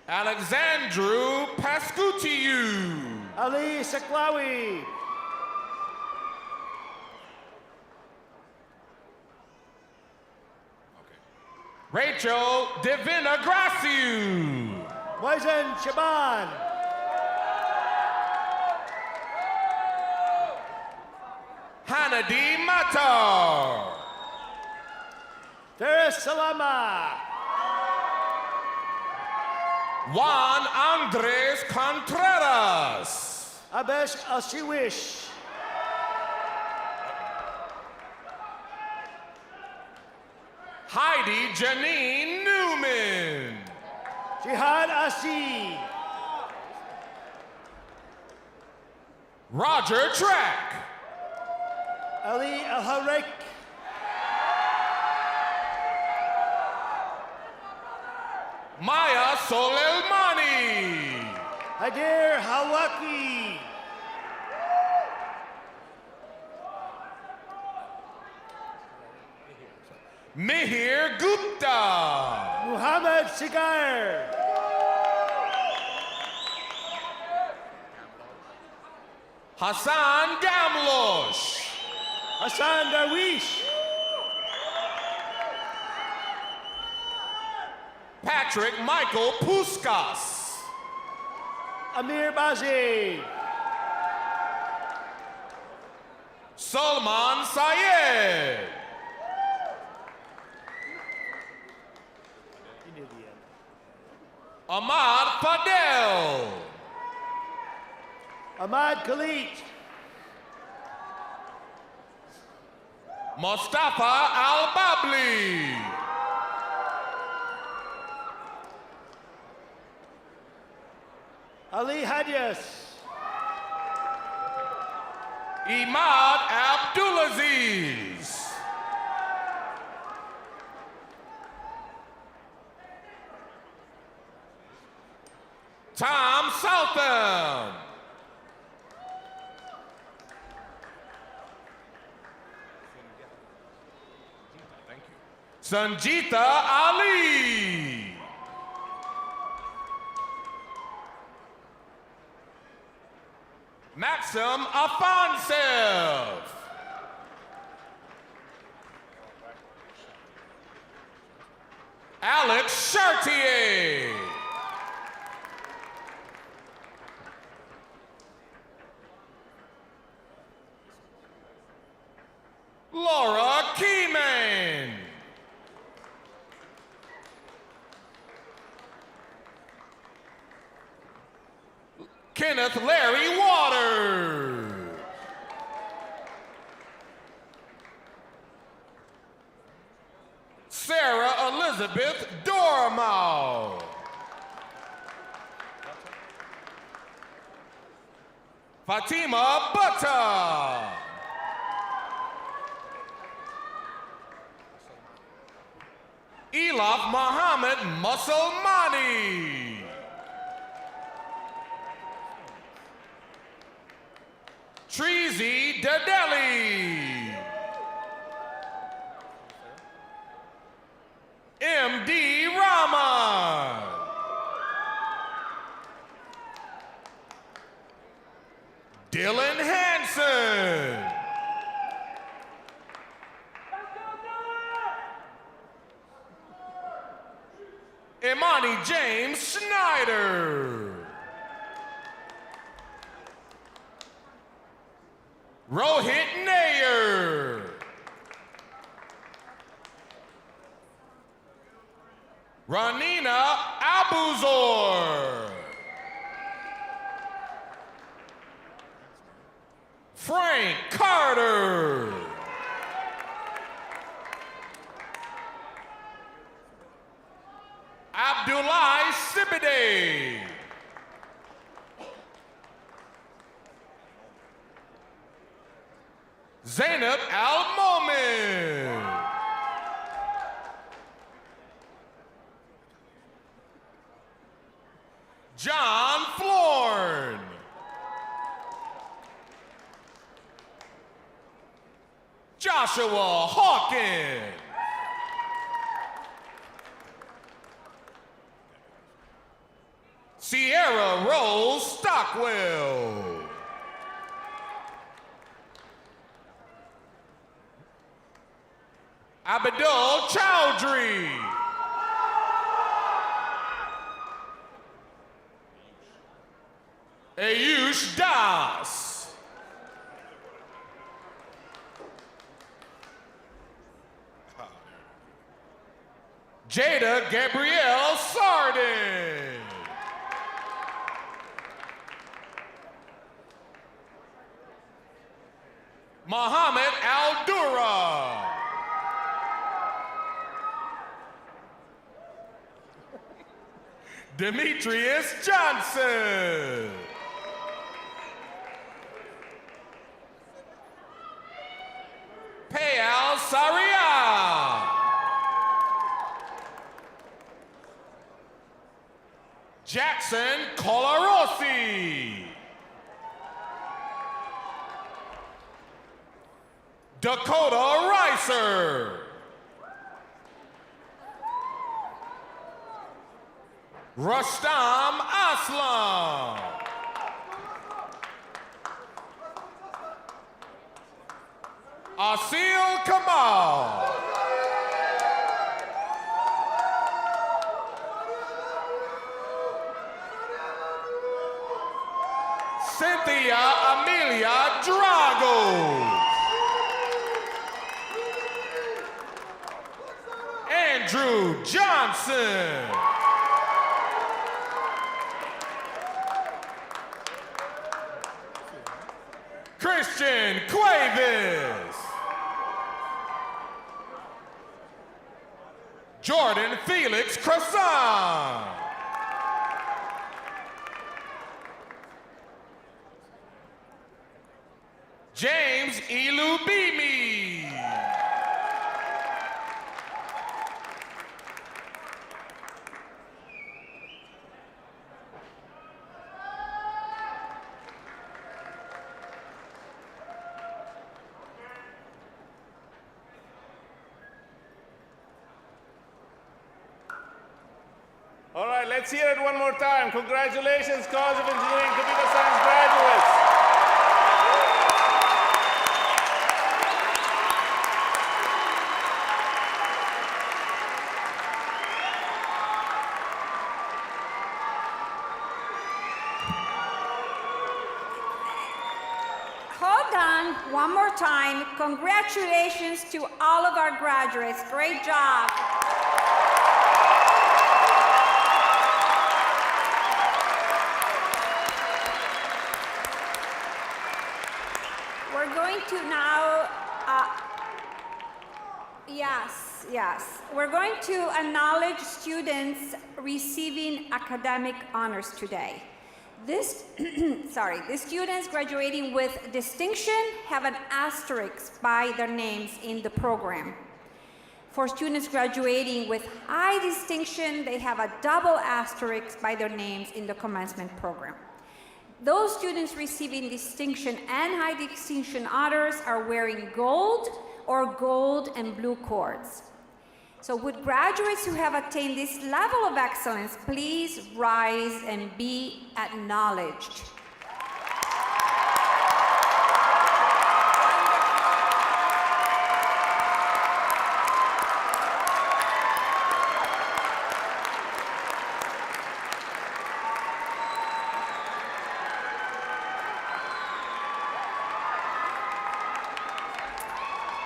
Alexandru Pascutiu. Ali Saklawi. Rachel Divina Graciu. Moisen Shaban. Hanadi Matar. Ferris Salama. Juan Andres Contreras. Abesh Asiwish. Heidi Janine Newman. Jihad Asi. Roger Track. Ali Alharek. Maya Solelmani. Hadir Hawaki. Mihir Gupta. Muhammad Sigar. Hassan Gamlosh. Hassan Darwish. Patrick Michael Puskas. Amir Bazi. Salman Sayed. Ahmad Fadel. Ahmad Khalid. Mustafa Al-Babli. Ali Hadias. Imad Abdulaziz. Tom Southam. Sanjita Ali. Maxim Afansev. Alex Chartier. Laura Keyman. Kenneth Larry Waters. Sarah Elizabeth Dormow. Fatima Butta. Elaf Muhammad Musalmani. Treasy Dadeli. M.D. Rahman. Dylan Hanson. Imani James Schneider. Rohit Nair. Ranina Abuzor. Frank Carter. Abdullah Sibide. Zainab Al-Momin. John Florn. Joshua Hawkins. Sierra Rose Stockwell. Abdul Chowdhury. Ayush Das. Jada Gabrielle Sardin. Mohammed Aldura. Demetrius Johnson. Payal Saria. Jackson Colarossi. Dakota Reiser. Rustam Aslam. Asil Kamal. Cynthia Amelia Drago. Andrew Johnson. Christian Cuevas. Jordan Felix Croissant. James Ilubimi. All right, let's hear it one more time. Congratulations, College of Engineering and Computer Science graduates. Hold on, one more time. Congratulations to all of our graduates. Great job. We're going to now, yes. We're going to acknowledge students receiving academic honors today. The students graduating with distinction have an asterisk by their names in the program. For students graduating with high distinction, they have a double asterisk by their names in the commencement program. Those students receiving distinction and high distinction honors are wearing gold or gold and blue cords. So would graduates who have attained this level of excellence please rise and be acknowledged.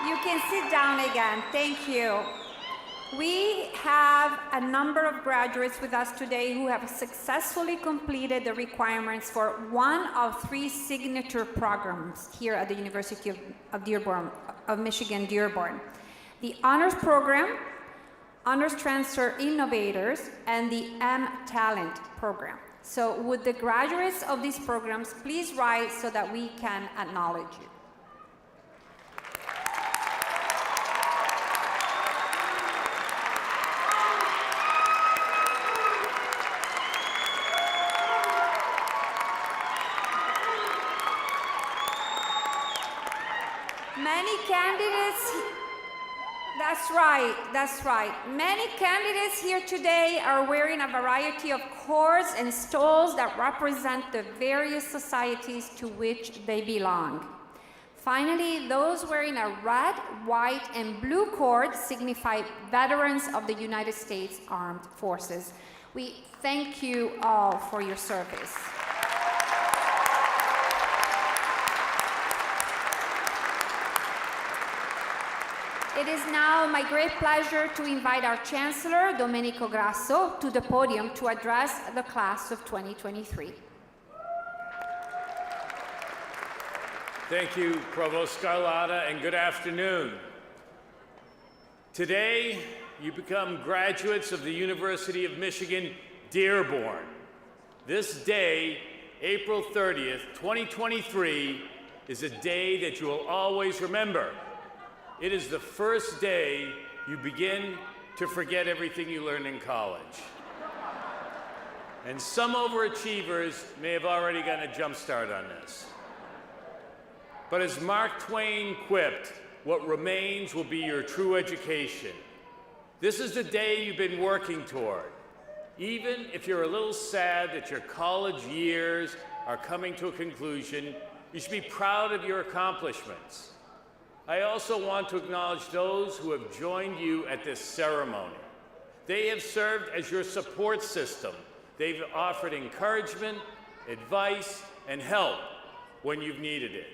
You can sit down again. Thank you. We have a number of graduates with us today who have successfully completed the requirements for one of 3 signature programs here at the University of Dearborn, of Michigan-Dearborn. The Honors Program, Honors Transfer Innovators, and the M-Talent Program. So would the graduates of these programs please rise so that we can acknowledge you. Many candidates, that's right. Many candidates here today are wearing a variety of cords and stoles that represent the various societies to which they belong. Finally, those wearing a red, white, and blue cord signify veterans of the United States Armed Forces. We thank you all for your service. It is now my great pleasure to invite our Chancellor, Domenico Grasso, to the podium to address the class of 2023. Thank you, Provost Scarlata, and good afternoon. Today, you become graduates of the University of Michigan-Dearborn. This day, April 30th, 2023, is a day that you will always remember. It is the first day you begin to forget everything you learned in college. And some overachievers may have already gotten a jump start on this. But as Mark Twain quipped, what remains will be your true education. This is the day you've been working toward. Even if you're a little sad that your college years are coming to a conclusion, you should be proud of your accomplishments. I also want to acknowledge those who have joined you at this ceremony. They have served as your support system. They've offered encouragement, advice, and help when you've needed it.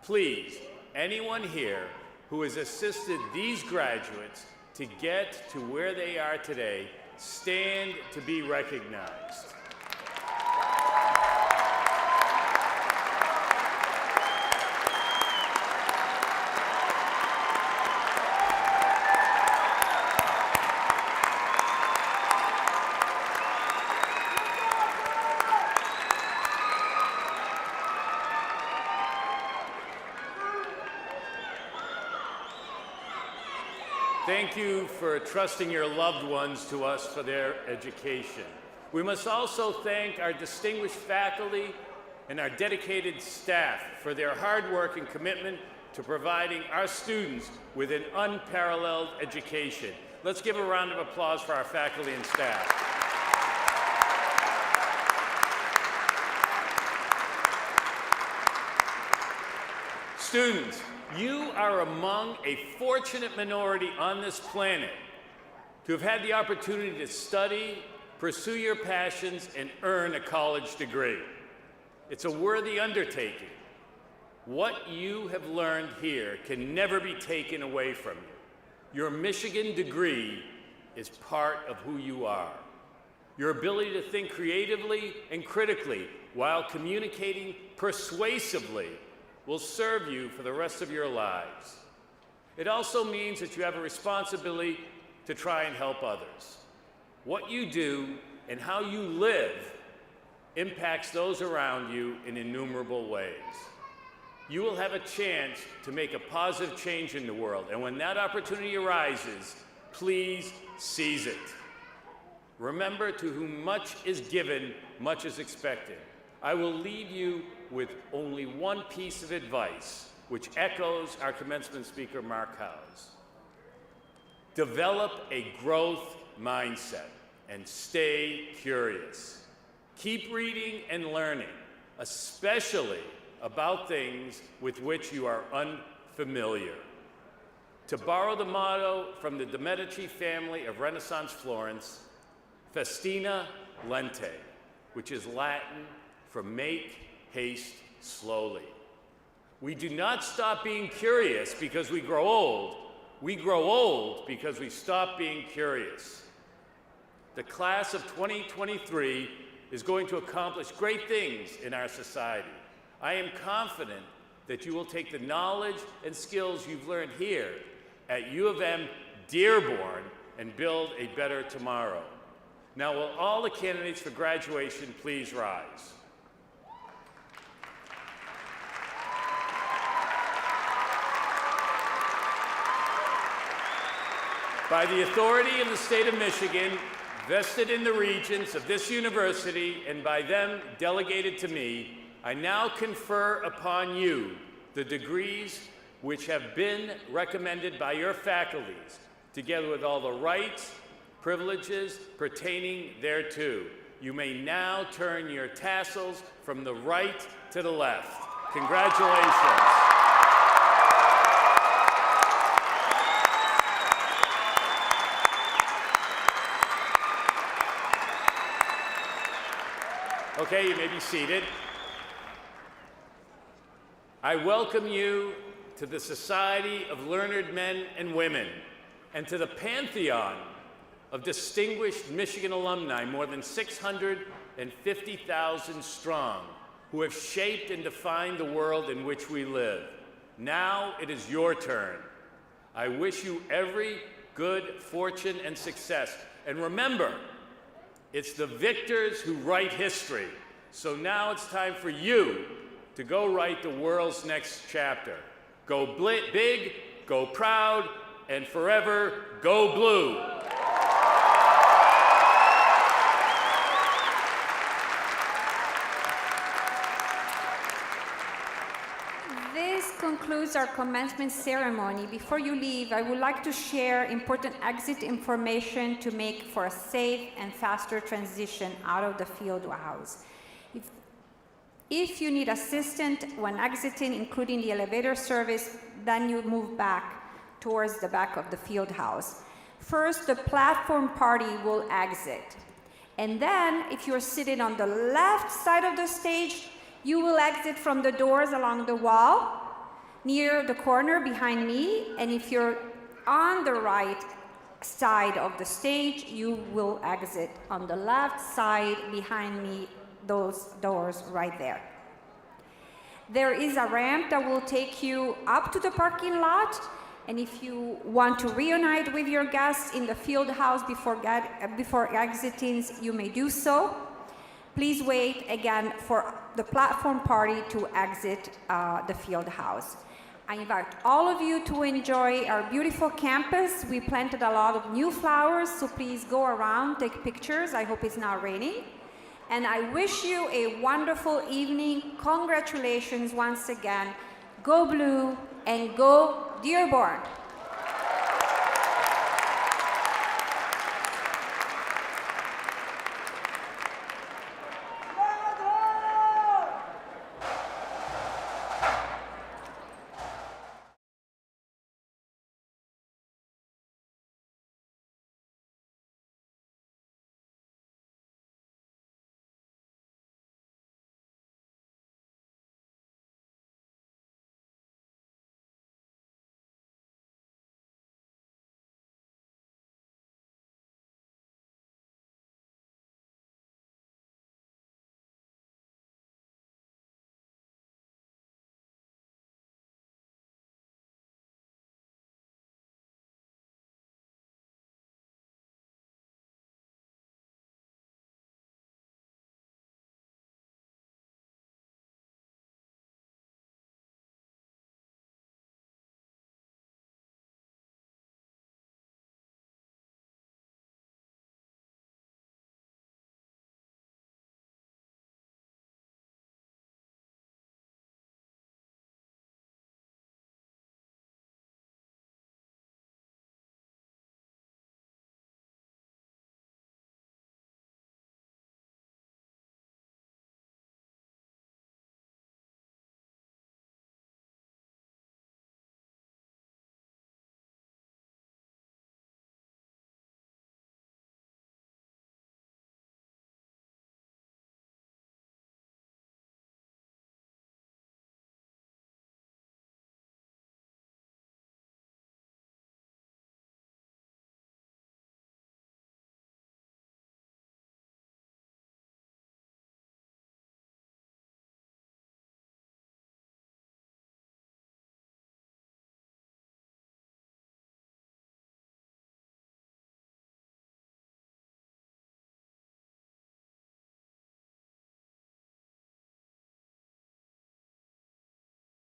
Please, anyone here who has assisted these graduates to get to where they are today, stand to be recognized. Thank you for trusting your loved ones to us for their education. We must also thank our distinguished faculty and our dedicated staff for their hard work and commitment to providing our students with an unparalleled education. Let's give a round of applause for our faculty and staff. Students, you are among a fortunate minority on this planet to have had the opportunity to study, pursue your passions, and earn a college degree. It's a worthy undertaking. What you have learned here can never be taken away from you. Your Michigan degree is part of who you are. Your ability to think creatively and critically while communicating persuasively will serve you for the rest of your lives. It also means that you have a responsibility to try and help others. What you do and how you live impacts those around you in innumerable ways. You will have a chance to make a positive change in the world, and when that opportunity arises, please seize it. Remember, to whom much is given, much is expected. I will leave you with only one piece of advice, which echoes our commencement speaker, Mark Howes. Develop a growth mindset and stay curious. Keep reading and learning, especially about things with which you are unfamiliar. To borrow the motto from the de Medici family of Renaissance Florence, Festina Lente, which is Latin for make haste slowly. We do not stop being curious because we grow old. We grow old because we stop being curious. The class of 2023 is going to accomplish great things in our society. I am confident that you will take the knowledge and skills you've learned here at UM-Dearborn and build a better tomorrow. Now, will all the candidates for graduation please rise? By the authority of the state of Michigan, vested in the regents of this university, and by them delegated to me, I now confer upon you the degrees which have been recommended by your faculties, together with all the rights, privileges pertaining thereto. You may now turn your tassels from the right to the left. Congratulations. Okay, you may be seated. I welcome you to the Society of Learned Men and Women, and to the pantheon of distinguished Michigan alumni, more than 650,000 strong, who have shaped and defined the world in which we live. Now it is your turn. I wish you every good fortune and success. And remember, it's the victors who write history. So now it's time for you to go write the world's next chapter. Go big, go proud, and forever go blue. This concludes our commencement ceremony. Before you leave, I would like to share important exit information to make for a safe and faster transition out of the field house. If you need assistance when exiting, including the elevator service, then you move back towards the back of the field house. First, the platform party will exit. And then, if you're sitting on the left side of the stage, you will exit from the doors along the wall, near the corner behind me. And if you're on the right side of the stage, you will exit on the left side behind me, those doors right there. There is a ramp that will take you up to the parking lot, and if you want to reunite with your guests in the field house before exiting, you may do so. Please wait again for the platform party to exit the field house. I invite all of you to enjoy our beautiful campus. We planted a lot of new flowers, so please go around, take pictures. I hope it's not raining. And I wish you a wonderful evening. Congratulations once again. Go Blue and go Dearborn.